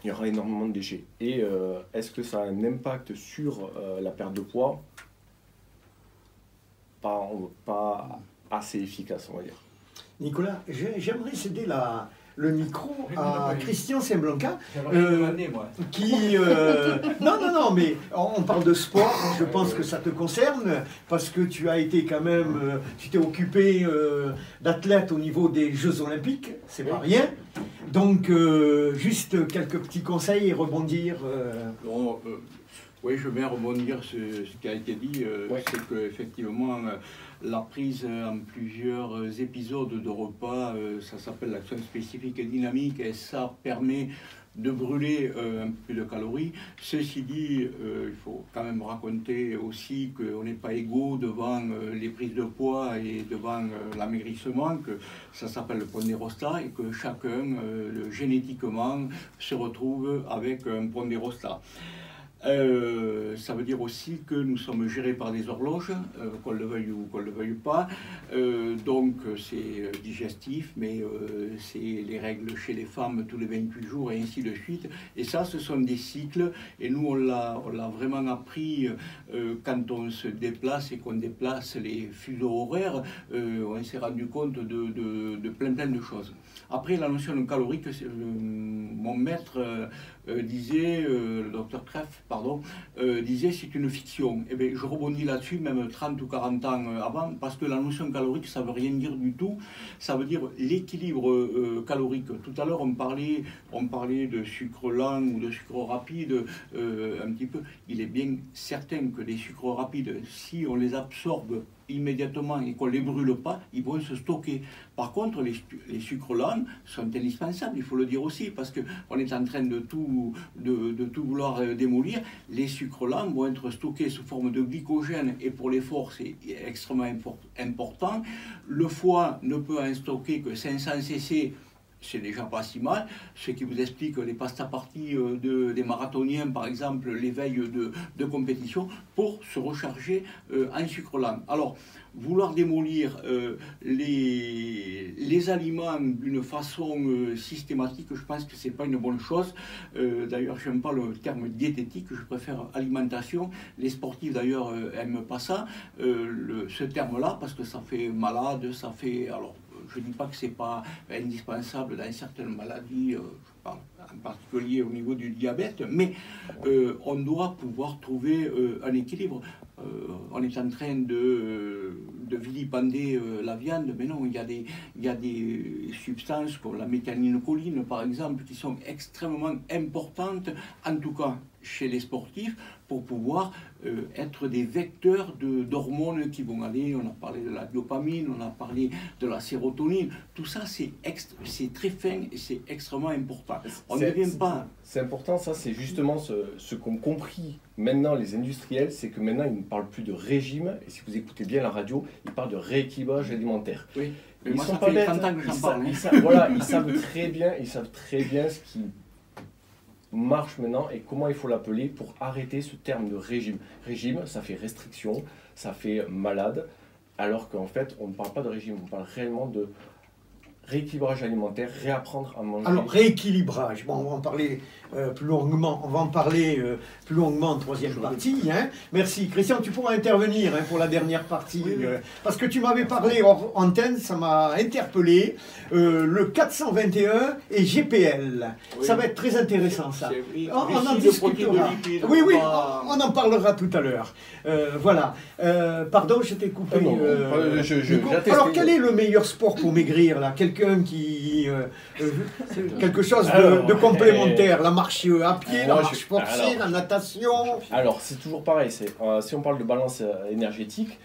Il y aura énormément de déchets. Et est-ce que ça a un impact sur la perte de poids? Pas assez efficace, on va dire. Nicolas, j'aimerais céder le micro à Christian Semblanca, qui... non, mais on parle de sport, je pense que ça te concerne, parce que tu as été quand même... tu t'es occupé d'athlète au niveau des Jeux Olympiques, c'est pas rien. Donc, juste quelques petits conseils et rebondir. Oui, je vais rebondir sur ce qui a été dit, c'est qu'effectivement, la prise en plusieurs épisodes de repas, ça s'appelle l'action spécifique et dynamique, et ça permet de brûler un peu de calories. Ceci dit, il faut quand même raconter aussi qu'on n'est pas égaux devant les prises de poids et devant l'amaigrissement, que ça s'appelle le pondérostat et que chacun, génétiquement, se retrouve avec un pondérostat. Ça veut dire aussi que nous sommes gérés par des horloges, qu'on le veuille ou qu'on ne le veuille pas. Donc c'est digestif, mais c'est les règles chez les femmes tous les 28 jours et ainsi de suite. Et ça, ce sont des cycles. Et nous, on l'a vraiment appris quand on se déplace et qu'on déplace les fuseaux horaires. On s'est rendu compte de plein de choses. Après, la notion de calorique, mon maître disait, le docteur Treff, disait c'est une fiction. Et bien, je rebondis là-dessus, même 30 ou 40 ans avant, parce que la notion calorique, ça ne veut rien dire du tout. Ça veut dire l'équilibre calorique. Tout à l'heure, on parlait de sucre lent ou de sucre rapide, un petit peu. Il est bien certain que les sucres rapides, si on les absorbe immédiatement et qu'on ne les brûle pas, ils vont se stocker. Par contre, les sucres lents sont indispensables, il faut le dire aussi, parce qu'on est en train de tout vouloir démolir. Les sucres lents vont être stockés sous forme de glycogène, et pour l'effort, c'est extrêmement important. Le foie ne peut en stocker que 500 cc, c'est déjà pas si mal, ce qui vous explique les pasta-parties des marathoniens, par exemple, les veilles de compétition, pour se recharger en sucre lent. Alors, vouloir démolir les aliments d'une façon systématique, je pense que c'est pas une bonne chose. D'ailleurs, je n'aime pas le terme diététique, je préfère alimentation. Les sportifs, d'ailleurs, n'aiment pas ça, ce terme-là, parce que ça fait malade, ça fait... Alors, je ne dis pas que ce n'est pas indispensable dans certaines maladies, je parle en particulier au niveau du diabète, mais on doit pouvoir trouver un équilibre. On est en train de vilipender la viande, mais non, il y a des substances comme la méthylcholine, par exemple, qui sont extrêmement importantes, en tout cas chez les sportifs, pour pouvoir être des vecteurs d'hormones qui vont aller, on a parlé de la dopamine, on a parlé de la sérotonine, tout ça c'est très fin et c'est extrêmement important. On ne devient pas... C'est important, ça c'est justement ce qu'ont compris maintenant les industriels, c'est que maintenant ils ne parlent plus de régime, et si vous écoutez bien la radio, ils parlent de rééquilibrage alimentaire. Oui, ils moi sont ça pas fait bêtes, 30 ans que j'en parle. Voilà, ils savent très bien ce qui marche maintenant et comment il faut l'appeler pour arrêter ce terme de régime. Régime, ça fait restriction, ça fait malade, alors qu'en fait, on ne parle pas de régime, on parle réellement de rééquilibrage alimentaire, réapprendre à manger. Alors, rééquilibrage, bon, on va en parler plus longuement, plus longuement en troisième partie. Hein. Merci. Christian, tu pourras intervenir pour la dernière partie, parce que tu m'avais parlé hors antenne, ça m'a interpellé, le 421 et GPL. Oui. Ça va être très intéressant, ça. Oui. On en discutera. Oui, on en parlera tout à l'heure. Voilà. Pardon, je t'ai coupé. Alors, quel est le meilleur sport pour maigrir, là? Quelqu'un quelqu'un qui... quelque chose de complémentaire, la marche à pied, la marche forcée, la natation. Alors, c'est toujours pareil. Si on parle de balance énergétique,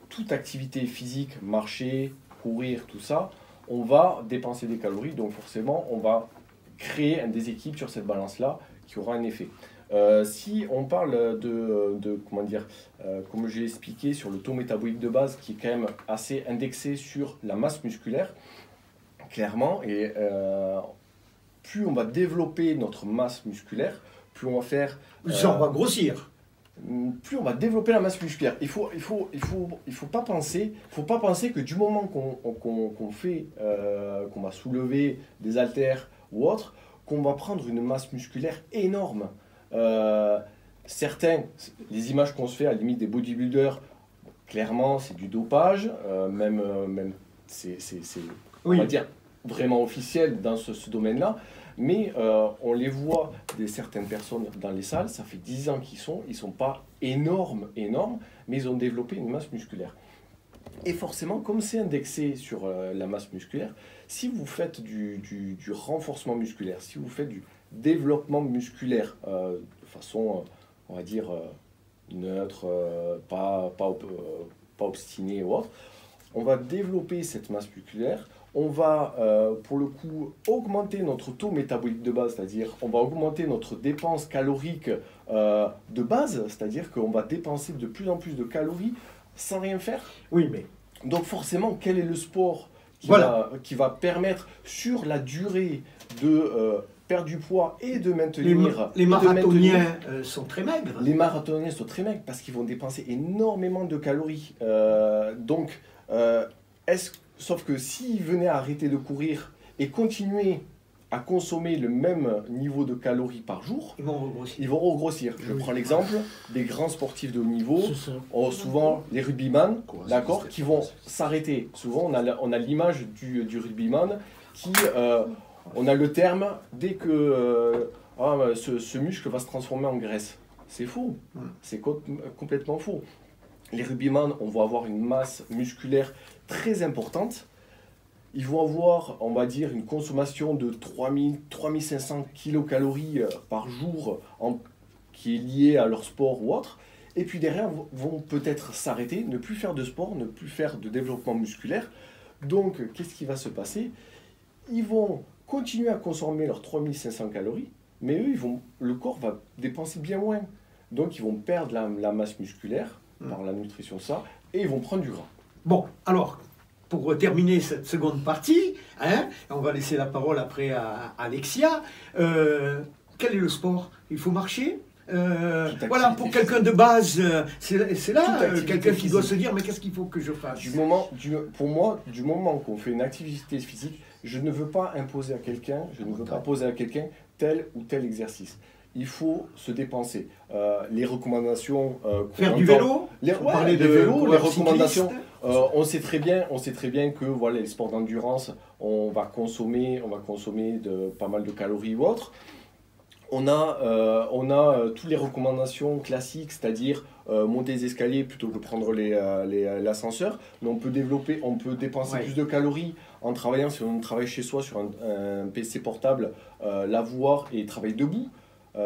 toute activité physique, marcher, courir, tout ça, on va dépenser des calories. Donc forcément, on va créer un déséquilibre sur cette balance-là qui aura un effet. Si on parle comment dire, comme j'ai expliqué, sur le taux métabolique de base qui est quand même assez indexé sur la masse musculaire, clairement, et plus on va développer notre masse musculaire, plus on va faire... Plus on va grossir. Plus on va développer la masse musculaire. Il faut pas penser que du moment qu'on fait, qu'on va soulever des haltères ou autre, qu'on va prendre une masse musculaire énorme. Certains, les images qu'on se fait à la limite des bodybuilders, clairement c'est du dopage, même c'est on va dire vraiment officiel dans ce domaine-là, mais on les voit certaines personnes dans les salles, ça fait 10 ans qu'ils sont pas énormes, mais ils ont développé une masse musculaire. Et forcément, comme c'est indexé sur la masse musculaire, si vous faites du renforcement musculaire, si vous faites du développement musculaire de façon, on va dire, neutre, pas obstinée ou autre, on va développer cette masse musculaire, on va, pour le coup, augmenter notre taux métabolique de base, c'est-à-dire on va augmenter notre dépense calorique de base, c'est-à-dire qu'on va dépenser de plus en plus de calories sans rien faire. Oui, mais... Donc forcément, quel est le sport qui va permettre sur la durée de perdre du poids et de maintenir... Les marathoniens sont très maigres. Les marathoniens sont très maigres parce qu'ils vont dépenser énormément de calories. Sauf que s'ils venaient à arrêter de courir et continuer à consommer le même niveau de calories par jour, ils vont regrossir. Je prends l'exemple des grands sportifs de haut niveau, souvent les rugbyman, d'accord, qui vont s'arrêter. Souvent, on a l'image du rugbyman qui, on a le terme, dès que ce muscle va se transformer en graisse. C'est faux, c'est complètement faux. Les rugbyman, on va avoir une masse musculaire très importante. Ils vont avoir, on va dire, une consommation de 3500 kilocalories par jour qui est liée à leur sport ou autre. Et puis derrière, vont peut-être s'arrêter, ne plus faire de sport, ne plus faire de développement musculaire. Donc, qu'est-ce qui va se passer? Ils vont continuer à consommer leurs 3500 calories, mais eux, le corps va dépenser bien moins. Donc, ils vont perdre la masse musculaire par la nutrition, et ils vont prendre du gras. Bon, alors, pour terminer cette seconde partie, on va laisser la parole après à Alexia. Quel est le sport? Il faut marcher. Voilà, pour quelqu'un de base, c'est là quelqu'un qui doit se dire, mais qu'est-ce qu'il faut que je fasse? Pour moi, du moment qu'on fait une activité physique, je ne veux pas imposer à quelqu'un, tel ou tel exercice. Il faut se dépenser. Les recommandations... Faire du vélo, les recommandations... on sait très bien que voilà, les sports d'endurance, on va consommer pas mal de calories ou autres. On a toutes les recommandations classiques, c'est-à-dire monter les escaliers plutôt que prendre l'ascenseur. Mais on peut dépenser plus de calories en travaillant, si on travaille chez soi sur un PC portable, l'avoir et travailler debout.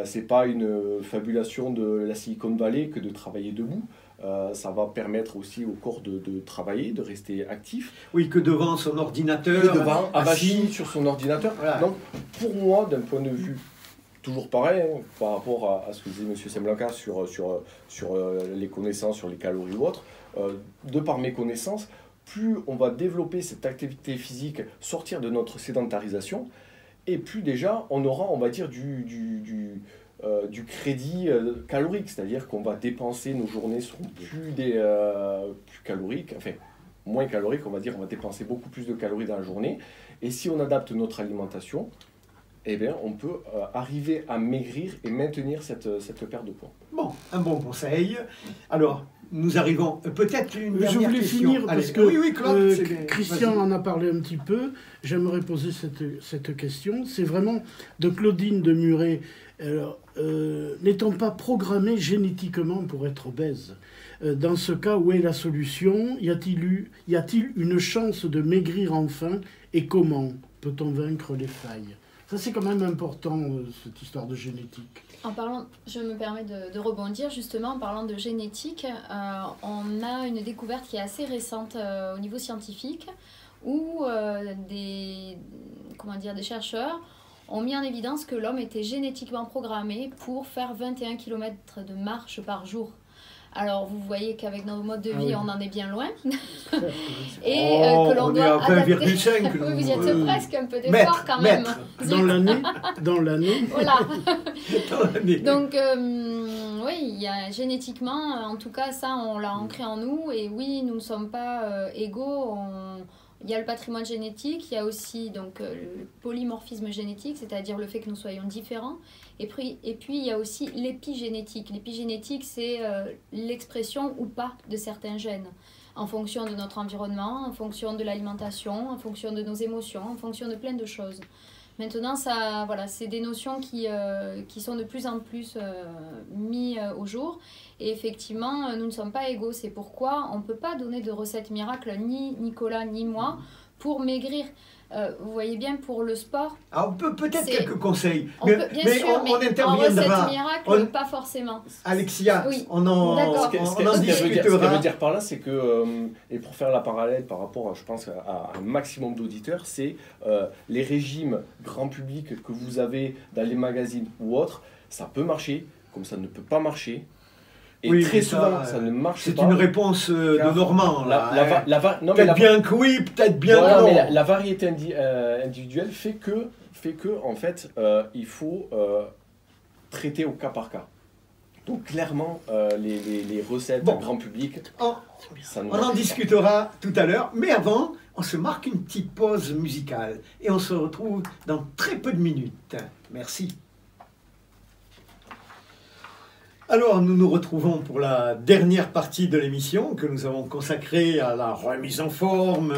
C'est pas une fabulation de la Silicon Valley que de travailler debout. Ça va permettre aussi au corps de travailler, de rester actif. Oui, que devant son ordinateur. Que devant, avachi sur son ordinateur. Voilà. Donc, pour moi, d'un point de vue toujours pareil, par rapport à ce que disait M. Semblanca sur les connaissances, sur les calories ou autres, de par mes connaissances, plus on va développer cette activité physique, sortir de notre sédentarisation, et plus déjà on aura, on va dire, du crédit calorique, c'est-à-dire qu'on va dépenser, nos journées seront plus caloriques, enfin moins caloriques, on va dire, on va dépenser beaucoup plus de calories dans la journée, et si on adapte notre alimentation, eh bien, on peut arriver à maigrir et maintenir cette perte de poids. Bon, un bon conseil. Alors, nous arrivons peut-être une dernière question. Je voulais finir parce que Claude, Christian en a parlé un petit peu. J'aimerais poser cette question. C'est vraiment de Claudine de Muret. N'étant pas programmé génétiquement pour être obèse, Dans ce cas, où est la solution? Y a-t-il une chance de maigrir enfin? Et comment peut-on vaincre les failles? Ça, c'est quand même important, cette histoire de génétique. En parlant, je me permets de rebondir justement en parlant de génétique. On a une découverte qui est assez récente au niveau scientifique où des chercheurs ont mis en évidence que l'homme était génétiquement programmé pour faire 21 km de marche par jour. Alors, vous voyez qu'avec nos modes de vie, on en est bien loin. Et que l'on doit adapter... 1,5. Oui, vous y êtes presque, un peu d'effort quand même. Dans l'année. Voilà. Donc, oui, il y a génétiquement, en tout cas, ça, on l'a ancré en nous. Et oui, nous ne sommes pas égaux. Il y a le patrimoine génétique, il y a aussi donc, le polymorphisme génétique, c'est-à-dire le fait que nous soyons différents. Et puis il y a aussi l'épigénétique. L'épigénétique, c'est l'expression ou pas de certains gènes, en fonction de notre environnement, en fonction de l'alimentation, en fonction de nos émotions, en fonction de plein de choses. Maintenant, ça, voilà, c'est des notions qui sont de plus en plus mises au jour. Et effectivement, nous ne sommes pas égaux. C'est pourquoi on ne peut pas donner de recette miracle, ni Nicolas, ni moi, pour maigrir. Vous voyez bien, pour le sport... Alors, peut-être quelques conseils. On interviendra. En recette miracle, pas forcément. Alexia, oui. on en discutera. Ce qu'elle veut dire par là, c'est que, et pour faire la parallèle par rapport, je pense, à un maximum d'auditeurs, c'est les régimes grand public que vous avez dans les magazines ou autres, ça peut marcher, comme ça ne peut pas marcher. Et oui, très souvent, ça ne marche pas. C'est une réponse de Normand. Peut-être bien que oui, peut-être bien que non. Mais la variété individuelle fait que en fait, il faut traiter au cas par cas. Donc clairement, les recettes grand public, ça ne marche pas. On en discutera tout à l'heure. Mais avant, on se marque une petite pause musicale. Et on se retrouve dans très peu de minutes. Merci. Alors, nous nous retrouvons pour la dernière partie de l'émission que nous avons consacrée à la remise en forme,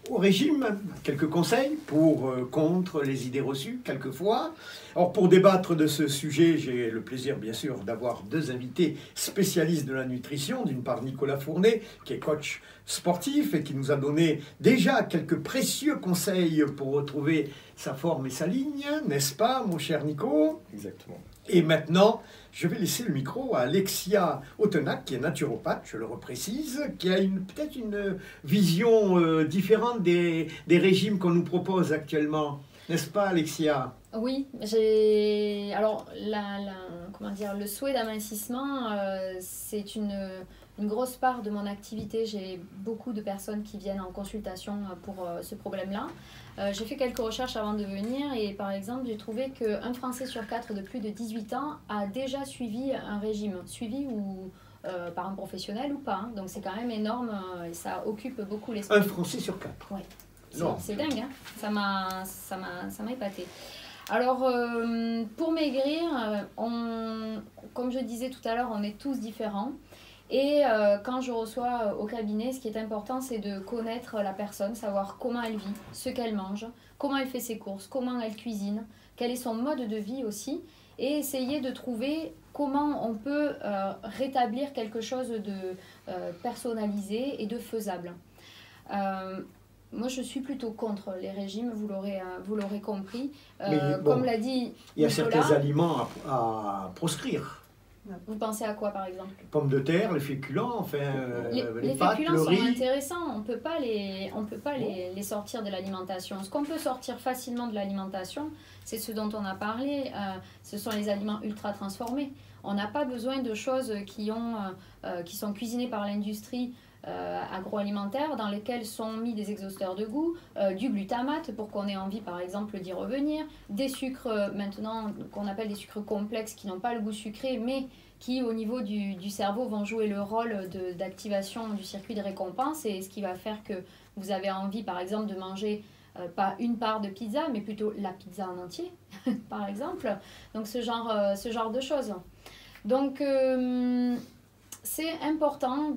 au régime. Quelques conseils pour, contre les idées reçues, quelquefois. Alors, pour débattre de ce sujet, j'ai le plaisir, bien sûr, d'avoir deux invités spécialistes de la nutrition. D'une part, Nicolas Fournet, qui est coach sportif et qui nous a donné déjà quelques précieux conseils pour retrouver sa forme et sa ligne, n'est-ce pas, mon cher Nico? Exactement. Et maintenant, je vais laisser le micro à Alexia Autenac, qui est naturopathe, je le reprécise, qui a peut-être une vision différente des régimes qu'on nous propose actuellement. N'est-ce pas, Alexia? Oui, alors le souhait d'amincissement, c'est une grosse part de mon activité. J'ai beaucoup de personnes qui viennent en consultation pour ce problème-là. J'ai fait quelques recherches avant de venir et par exemple, j'ai trouvé qu'un Français sur 4 de plus de 18 ans a déjà suivi un régime, suivi ou par un professionnel ou pas. Hein. Donc c'est quand même énorme et ça occupe beaucoup l'esprit. Un Français sur 4. Oui, c'est dingue, hein. Ça m'a épaté. Alors, pour maigrir, comme je disais tout à l'heure, on est tous différents. Et quand je reçois au cabinet, ce qui est important, c'est de connaître la personne, savoir comment elle vit, ce qu'elle mange, comment elle fait ses courses, comment elle cuisine, quel est son mode de vie aussi, et essayer de trouver comment on peut rétablir quelque chose de personnalisé et de faisable. Moi, je suis plutôt contre les régimes, vous l'aurez compris. Comme l'a dit il y a Nicolas, certains aliments à proscrire. Vous pensez à quoi, par exemple? Les pommes de terre, les féculents, enfin, les pâtes, féculents le riz. sont intéressants, on ne peut pas les sortir de l'alimentation. Ce qu'on peut sortir facilement de l'alimentation, c'est ce dont on a parlé, ce sont les aliments ultra transformés. On n'a pas besoin de choses qui sont cuisinées par l'industrie agroalimentaire, dans lesquels sont mis des exhausteurs de goût, du glutamate pour qu'on ait envie par exemple d'y revenir, des sucres maintenant qu'on appelle des sucres complexes qui n'ont pas le goût sucré mais qui au niveau du cerveau vont jouer le rôle d'activation du circuit de récompense et ce qui va faire que vous avez envie par exemple de manger pas une part de pizza mais plutôt la pizza en entier par exemple, donc ce genre de choses. Donc c'est important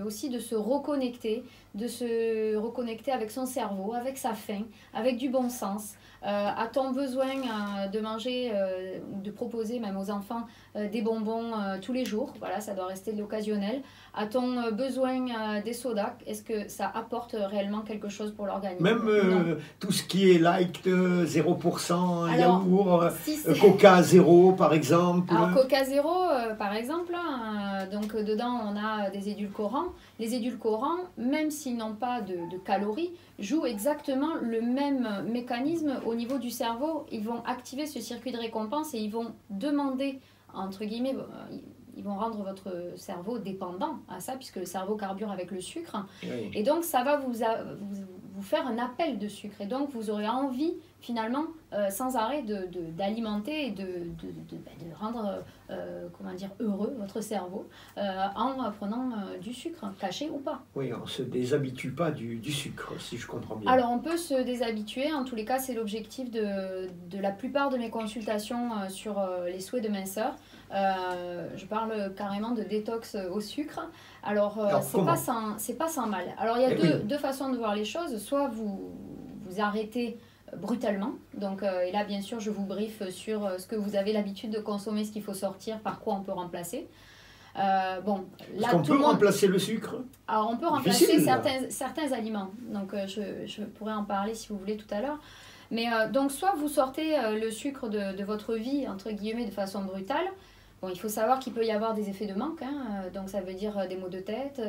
aussi de se reconnecter, de se reconnecter avec son cerveau, avec sa faim, avec du bon sens. A-t-on besoin de manger, de proposer même aux enfants des bonbons tous les jours? Voilà, ça doit rester de l'occasionnel. A-t-on besoin des sodas? Est-ce que ça apporte réellement quelque chose pour l'organisme? Même tout ce qui est light, 0%, Alors, yaourt, si Coca 0 par exemple. Alors Coca Zéro, par exemple, donc dedans on a des édulcorants. Les édulcorants, même s'ils n'ont pas de calories, jouent exactement le même mécanisme au niveau du cerveau. Ils vont activer ce circuit de récompense et ils vont demander, entre guillemets, ils vont rendre votre cerveau dépendant à ça, puisque le cerveau carbure avec le sucre. Oui. Et donc, ça va vous faire un appel de sucre. Et donc, vous aurez envie, finalement, sans arrêt, d'alimenter et de rendre, comment dire, heureux votre cerveau en prenant du sucre, caché ou pas. Oui, on ne se déshabitue pas du sucre, si je comprends bien. Alors, on peut se déshabituer. En tous les cas, c'est l'objectif de la plupart de mes consultations sur les souhaits de minceur. Je parle carrément de détox au sucre. Alors c'est pas sans mal. Alors, il y a deux façons de voir les choses. Soit vous arrêtez brutalement. Donc, et là, bien sûr, je vous briefe sur ce que vous avez l'habitude de consommer, ce qu'il faut sortir, par quoi on peut remplacer. Bon, là, on peut remplacer le sucre? Alors, on peut remplacer certains aliments. Donc, je pourrais en parler si vous voulez tout à l'heure. Mais donc, soit vous sortez le sucre de votre vie, entre guillemets, de façon brutale. Bon, il faut savoir qu'il peut y avoir des effets de manque, hein, donc ça veut dire des maux de tête.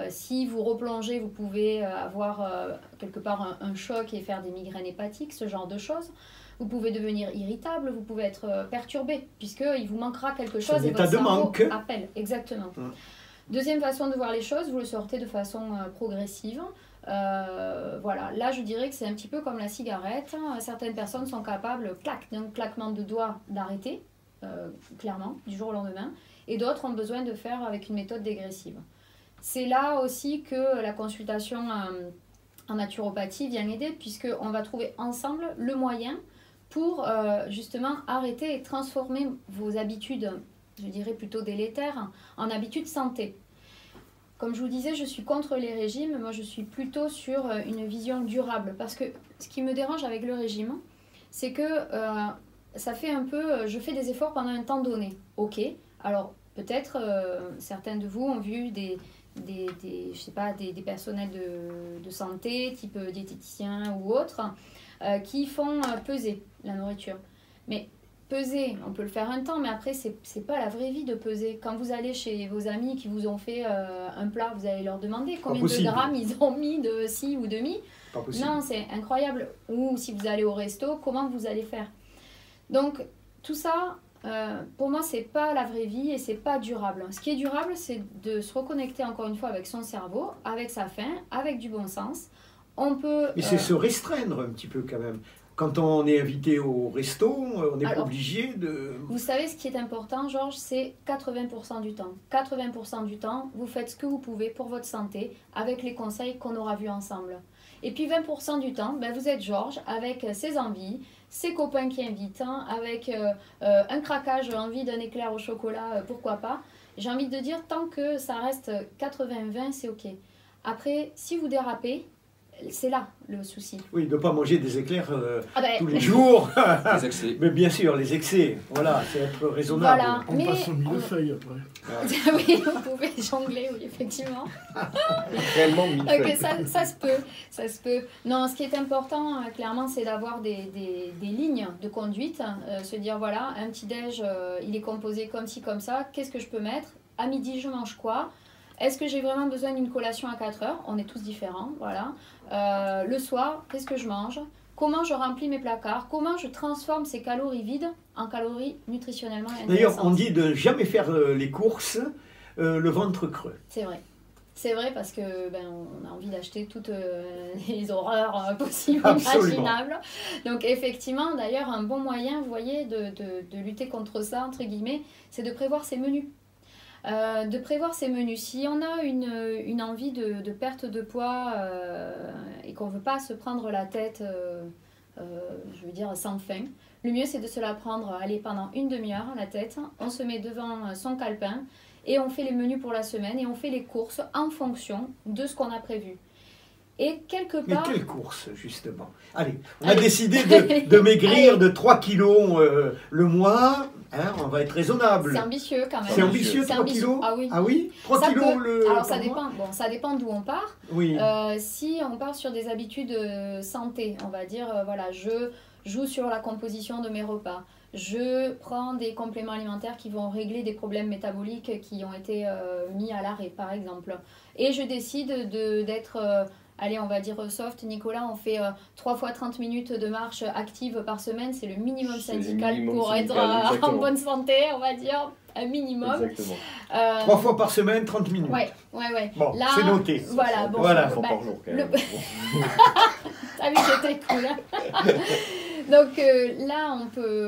Si vous replongez, vous pouvez avoir quelque part un choc et faire des migraines hépatiques, ce genre de choses. Vous pouvez devenir irritable, vous pouvez être perturbé, puisqu'il vous manquera quelque chose et votre cerveau appelle. Exactement. Deuxième façon de voir les choses, vous le sortez de façon progressive. Voilà, là je dirais que c'est un petit peu comme la cigarette. Certaines personnes sont capables, d'un claquement de doigts, d'arrêter. Clairement, du jour au lendemain, et d'autres ont besoin de faire avec une méthode dégressive. C'est là aussi que la consultation en naturopathie vient aider, puisqu'on va trouver ensemble le moyen pour justement arrêter et transformer vos habitudes, je dirais plutôt délétères, en habitudes santé. Comme je vous disais, je suis contre les régimes, moi je suis plutôt sur une vision durable, parce que ce qui me dérange avec le régime, c'est que ça fait un peu, je fais des efforts pendant un temps donné. Ok, alors peut-être certains de vous ont vu je sais pas, des personnels de santé, type diététicien ou autres, qui font peser la nourriture. Mais peser, on peut le faire un temps, mais après, c'est pas la vraie vie de peser. Quand vous allez chez vos amis qui vous ont fait un plat, vous allez leur demander combien de grammes ils ont mis de ci ou de mi. Non, c'est incroyable. Ou si vous allez au resto, comment vous allez faire? Donc, tout ça, pour moi, c'est pas la vraie vie et c'est pas durable. Ce qui est durable, c'est de se reconnecter encore une fois avec son cerveau, avec sa faim, avec du bon sens. On peut... Mais c'est se restreindre un petit peu quand même. Quand on est invité au resto, on n'est pas obligé de... Vous savez, ce qui est important, Georges, c'est 80% du temps. 80% du temps, vous faites ce que vous pouvez pour votre santé, avec les conseils qu'on aura vus ensemble. Et puis 20% du temps, vous êtes Georges, avec ses envies, ses copains qui invitent, avec un craquage, envie d'un éclair au chocolat, pourquoi pas. J'ai envie de dire, tant que ça reste 80-20, c'est ok. Après, si vous dérapez, c'est là le souci. Oui, de ne pas manger des éclairs tous les jours. Les excès. Mais bien sûr, les excès, voilà, c'est être raisonnable. Voilà. On passe au millefeuille après. Oui, vous pouvez jongler, oui, effectivement. Réellement millefeuille. Ok, ça se peut. Non, ce qui est important, clairement, c'est d'avoir des lignes de conduite. Se dire, voilà, un petit-déj, il est composé comme ci, comme ça. Qu'est-ce que je peux mettre? À midi, je mange quoi? Est-ce que j'ai vraiment besoin d'une collation à 4 heures? On est tous différents, voilà. Le soir, qu'est-ce que je mange? Comment je remplis mes placards? Comment je transforme ces calories vides en calories nutritionnellement intéressantes? D'ailleurs, on dit de jamais faire les courses le ventre creux. C'est vrai. C'est vrai parce que on a envie d'acheter toutes les horreurs possibles, imaginables. Donc effectivement, d'ailleurs, un bon moyen, vous voyez, de lutter contre ça, entre guillemets, c'est de prévoir ses menus. Si on a une envie de perte de poids et qu'on ne veut pas se prendre la tête, je veux dire, sans fin, le mieux c'est de se la prendre pendant une demi-heure, la tête. On se met devant son calepin et on fait les menus pour la semaine et on fait les courses en fonction de ce qu'on a prévu. Et quelque part... Mais quelle course, justement? Allez, on a décidé de maigrir de 3 kilos le mois. Hein, on va être raisonnable. C'est ambitieux quand même. C'est ambitieux, 3 kilos? Ah oui. Ah oui, 3 ça kilos peut... Alors ça dépend, bon, ça dépend d'où on part. Oui. Si on part sur des habitudes santé, on va dire, voilà, je joue sur la composition de mes repas. Je prends des compléments alimentaires qui vont régler des problèmes métaboliques qui ont été mis à l'arrêt, par exemple. Et je décide d'être... allez, on va dire soft. Nicolas, on fait 3 fois 30 minutes de marche active par semaine. C'est le minimum syndical pour être en bonne santé, on va dire. Un minimum. Exactement. 3 fois par semaine, 30 minutes. Ouais. Bon, c'est noté. Voilà. Bon, voilà. Fois par jour, quand même. Ah oui, c'était cool. Hein. Donc là,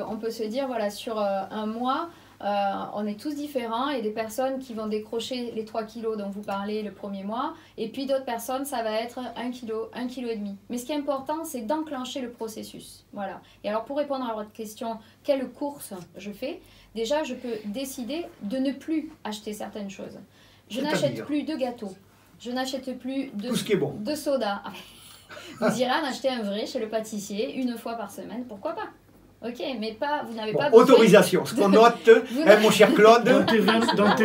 on peut se dire, voilà, sur un mois, on est tous différents et des personnes qui vont décrocher les 3 kilos dont vous parlez le premier mois et puis d'autres personnes ça va être 1 kilo, 1,5 kg. Mais ce qui est important c'est d'enclencher le processus. Voilà. Et alors pour répondre à votre question, quelle course je fais? Déjà je peux décider de ne plus acheter certaines choses. Je n'achète plus de gâteaux, je n'achète plus de, tout ce qui est bon. De soda. Vous irez en acheter un vrai chez le pâtissier une fois par semaine, pourquoi pas? Ok, mais pas, vous n'avez pas besoin... Autorisation, ce qu'on note, mon cher Claude. Dans tes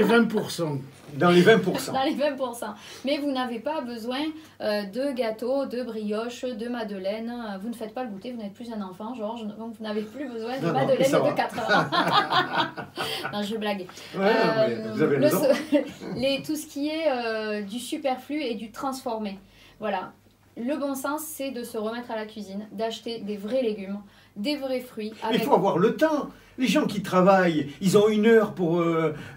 20%. Dans les 20%. Dans les 20%. Mais vous n'avez pas besoin de gâteaux, de brioches, de madeleine. Vous ne faites pas le goûter, vous n'êtes plus un enfant, Georges, donc vous n'avez plus besoin de madeleine de 4 heures. Non, je blague. Ouais, mais vous avez raison. Tout ce qui est du superflu et du transformé. Voilà. Le bon sens, c'est de se remettre à la cuisine, d'acheter des vrais légumes, des vrais fruits. Il faut avoir le temps. Les gens qui travaillent, ils ont 1 heure pour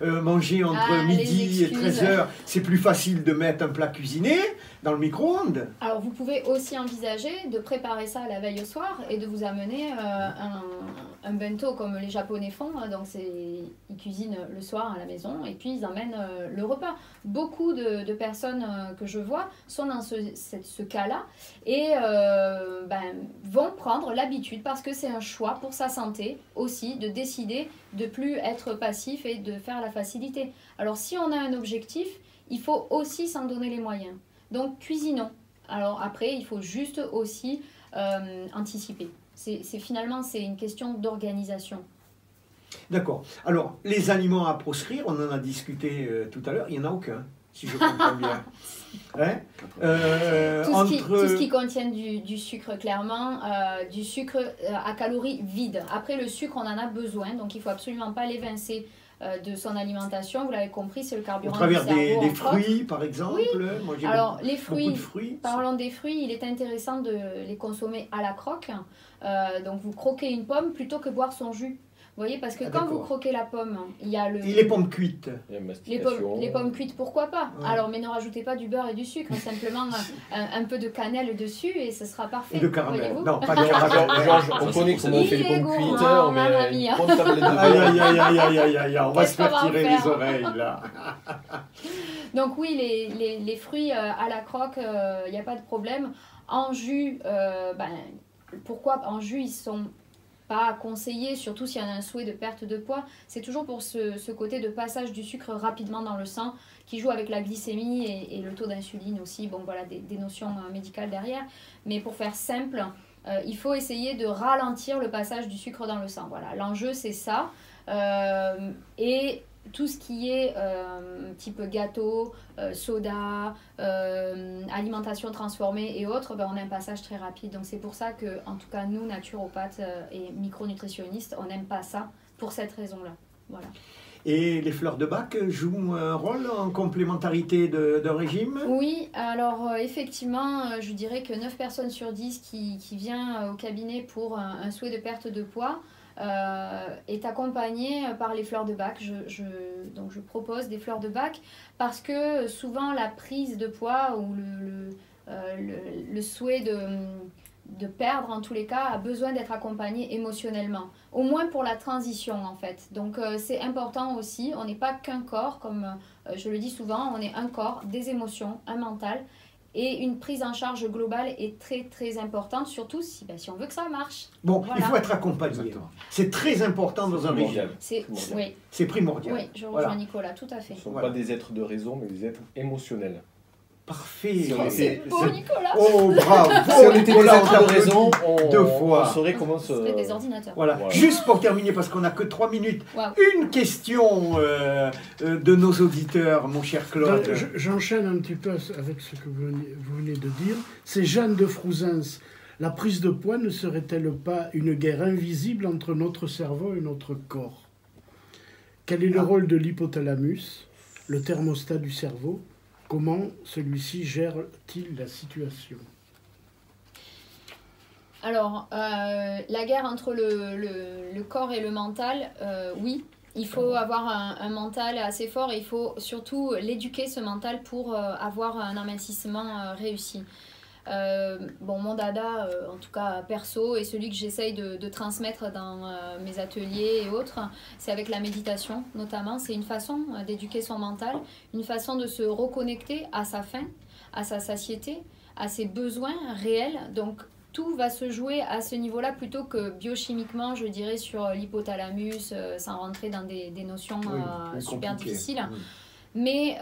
manger entre midi et 13 heures. C'est plus facile de mettre un plat cuisiné dans le micro-ondes. Alors vous pouvez aussi envisager de préparer ça à la veille au soir et de vous amener un bento comme les Japonais font. Donc ils cuisinent le soir à la maison et puis ils emmènent le repas. Beaucoup de personnes que je vois sont dans ce cas-là et vont prendre l'habitude parce que c'est un choix pour sa santé aussi de décider de plus être passif et de faire la facilité. Alors si on a un objectif, il faut aussi s'en donner les moyens. Donc cuisinons. Alors après, il faut juste aussi anticiper. Finalement, c'est une question d'organisation. D'accord. Alors, les aliments à proscrire, on en a discuté tout à l'heure, il n'y en a aucun, si je comprends bien. Hein tout ce qui contient du sucre, clairement, du sucre à calories vides. Après, le sucre, on en a besoin, donc il ne faut absolument pas l'évincer de son alimentation. Vous l'avez compris, c'est le carburant au travers du cerveau, des fruits, par exemple. Oui. Moi, alors, les fruits, beaucoup de fruits. Parlons des fruits, il est intéressant de les consommer à la croque. Donc, vous croquez une pomme plutôt que boire son jus. Vous voyez, parce que quand vous croquez la pomme, il y a le... Et les pommes cuites. Les pommes cuites, pourquoi pas? Ouais. Alors, mais ne rajoutez pas du beurre et du sucre, simplement un peu de cannelle dessus et ce sera parfait. Et de caramel. Non, pas de caramel. Georges, on connaît comment on fait les pommes cuites. On met une tablette de aïe, on va se faire tirer les oreilles, là. Donc oui, les fruits à la croque, il n'y a pas de problème. En jus, pourquoi en jus, ils sont... pas conseillé, surtout s'il y a un souhait de perte de poids. C'est toujours pour ce côté de passage du sucre rapidement dans le sang qui joue avec la glycémie et le taux d'insuline aussi. Bon, voilà, des notions médicales derrière. Mais pour faire simple, il faut essayer de ralentir le passage du sucre dans le sang. Voilà, l'enjeu, c'est ça. Et tout ce qui est type gâteau, soda, alimentation transformée et autres, on a un passage très rapide. Donc c'est pour ça que, en tout cas, nous, naturopathes et micronutritionnistes, on n'aime pas ça pour cette raison-là. Voilà. Et les fleurs de bac jouent un rôle en complémentarité d'un régime? Oui, alors effectivement, je dirais que 9 personnes sur 10 qui viennent au cabinet pour un souhait de perte de poids est accompagné par les fleurs de bac. Donc je propose des fleurs de bac parce que souvent la prise de poids ou le souhait de perdre en tous les cas a besoin d'être accompagné émotionnellement, au moins pour la transition en fait. Donc c'est important aussi, on n'est pas qu'un corps, comme je le dis souvent, on est un corps, des émotions, un mental. Et une prise en charge globale est très très importante, surtout si on veut que ça marche. Bon, Voilà. il faut être accompagné. Exactement. C'est très important dans un régime. Oui, C'est primordial. oui, je rejoins Voilà. Nicolas, tout à fait. Ce ne sont Voilà. pas des êtres de raison, mais des êtres émotionnels. Parfait. Oh, C'est beau, Nicolas. Oh, bravo. Si on était des Voilà, êtres on de raison, deux on fois. saurait comment Ce serait des ordinateurs. Voilà. Voilà. Juste pour terminer, parce qu'on n'a que 3 minutes, Waouh. une question de nos auditeurs, mon cher Claude. J'enchaîne un petit peu avec ce que vous venez de dire. C'est Jeanne de Frouzins. La prise de poids ne serait-elle pas une guerre invisible entre notre cerveau et notre corps? Quel est le rôle de l'hypothalamus, le thermostat du cerveau? Comment celui-ci gère-t-il la situation? Alors, la guerre entre le corps et le mental, oui, il faut avoir un mental assez fort et il faut surtout l'éduquer, ce mental, pour avoir un amincissement réussi. Mon dada, en tout cas perso, et celui que j'essaye de transmettre dans mes ateliers et autres, c'est avec la méditation notamment. C'est une façon d'éduquer son mental, une façon de se reconnecter à sa faim, à sa satiété, à ses besoins réels. Donc tout va se jouer à ce niveau-là plutôt que biochimiquement, je dirais, sur l'hypothalamus, sans rentrer dans des notions Oui, super compliqué. difficiles. Oui. Mais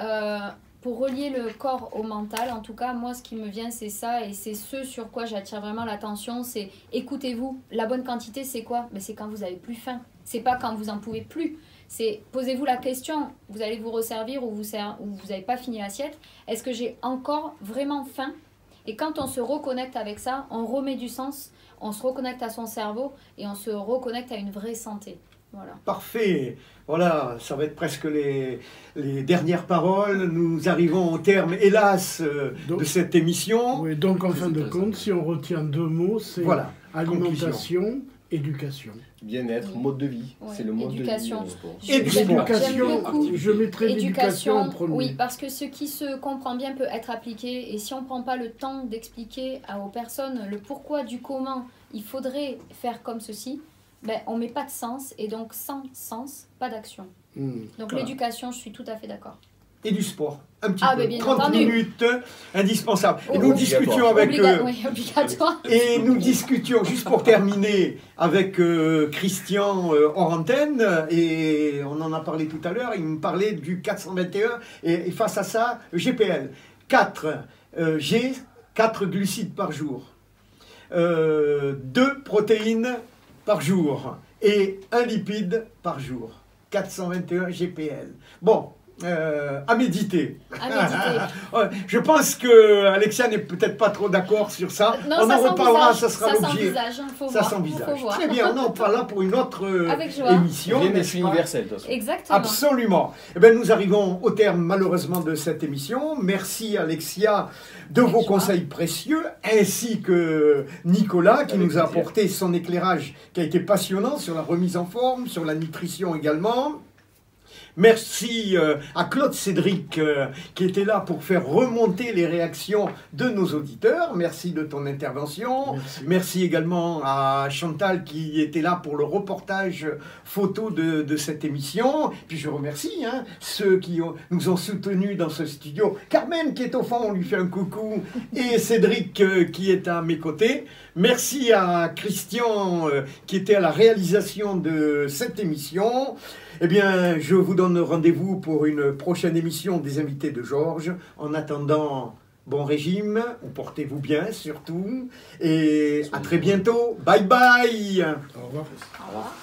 pour relier le corps au mental, en tout cas, moi, ce qui me vient, c'est ça. Et c'est ce sur quoi j'attire vraiment l'attention, c'est écoutez-vous. La bonne quantité, c'est quoi? C'est quand vous avez plus faim. C'est pas quand vous en pouvez plus. C'est posez-vous la question, vous allez vous resservir ou vous n'avez pas fini l'assiette. Est-ce que j'ai encore vraiment faim? Et quand on se reconnecte avec ça, on remet du sens, on se reconnecte à son cerveau et on se reconnecte à une vraie santé. Voilà. Parfait. Voilà, ça va être presque les dernières paroles. Nous arrivons au terme, hélas, Donc, de cette émission. Oui, donc en Très fin de intéressant. compte, si on retient 2 mots, c'est Voilà, alimentation, éducation. Bien-être, Oui. mode de vie. Ouais. C'est le mode Éducation. de vie. sport. Et du sport. L'éducation, beaucoup. je mettrais l'éducation en premier. Oui, parce que ce qui se comprend bien peut être appliqué. Et si on ne prend pas le temps d'expliquer aux personnes le pourquoi du comment il faudrait faire comme ceci, on ne met pas de sens. Et donc, sans sens, pas d'action. Donc, Voilà. l'éducation, je suis tout à fait d'accord. Et du sport, un petit Ah, peu. mais bien 30 entendu. minutes, indispensable. Et Oh, nous obligatoire. discutions avec... Obligatoire. Et nous discutions, juste pour terminer, avec Christian hors antenne, et on en a parlé tout à l'heure, il me parlait du 421, et face à ça, GPL. 4 G, 4 glucides par jour, 2 protéines par jour, et 1 lipide par jour. 421 GPL. Bon. À méditer. À méditer. Ouais, je pense que Alexia n'est peut-être pas trop d'accord sur ça. Non, On ça en reparlera, s'envisage, ça sera ça l'objet. s'envisage, faut Ça voir, s'envisage. faut voir. Très bien, on en parlera pour une autre Avec joie. émission. Bien n'est-ce être pas? universel, de toute façon. Exactement. Absolument. Eh bien, nous arrivons au terme malheureusement de cette émission. Merci Alexia de vos joie. conseils précieux, ainsi que Nicolas qui Avec nous a plaisir. apporté son éclairage qui a été passionnant sur la remise en forme, sur la nutrition également. Merci à Claude Cédric qui était là pour faire remonter les réactions de nos auditeurs. Merci de ton intervention. Merci également à Chantal qui était là pour le reportage photo de cette émission. Puis je remercie ceux qui nous ont soutenus dans ce studio. Carmen qui est au fond, on lui fait un coucou. Et Cédric qui est à mes côtés. Merci à Christian qui était à la réalisation de cette émission. Eh bien, je vous donne rendez-vous pour une prochaine émission des invités de Georges. En attendant, bon régime, ou portez-vous bien surtout. Et à très bientôt. Bye bye. Au revoir. Au revoir.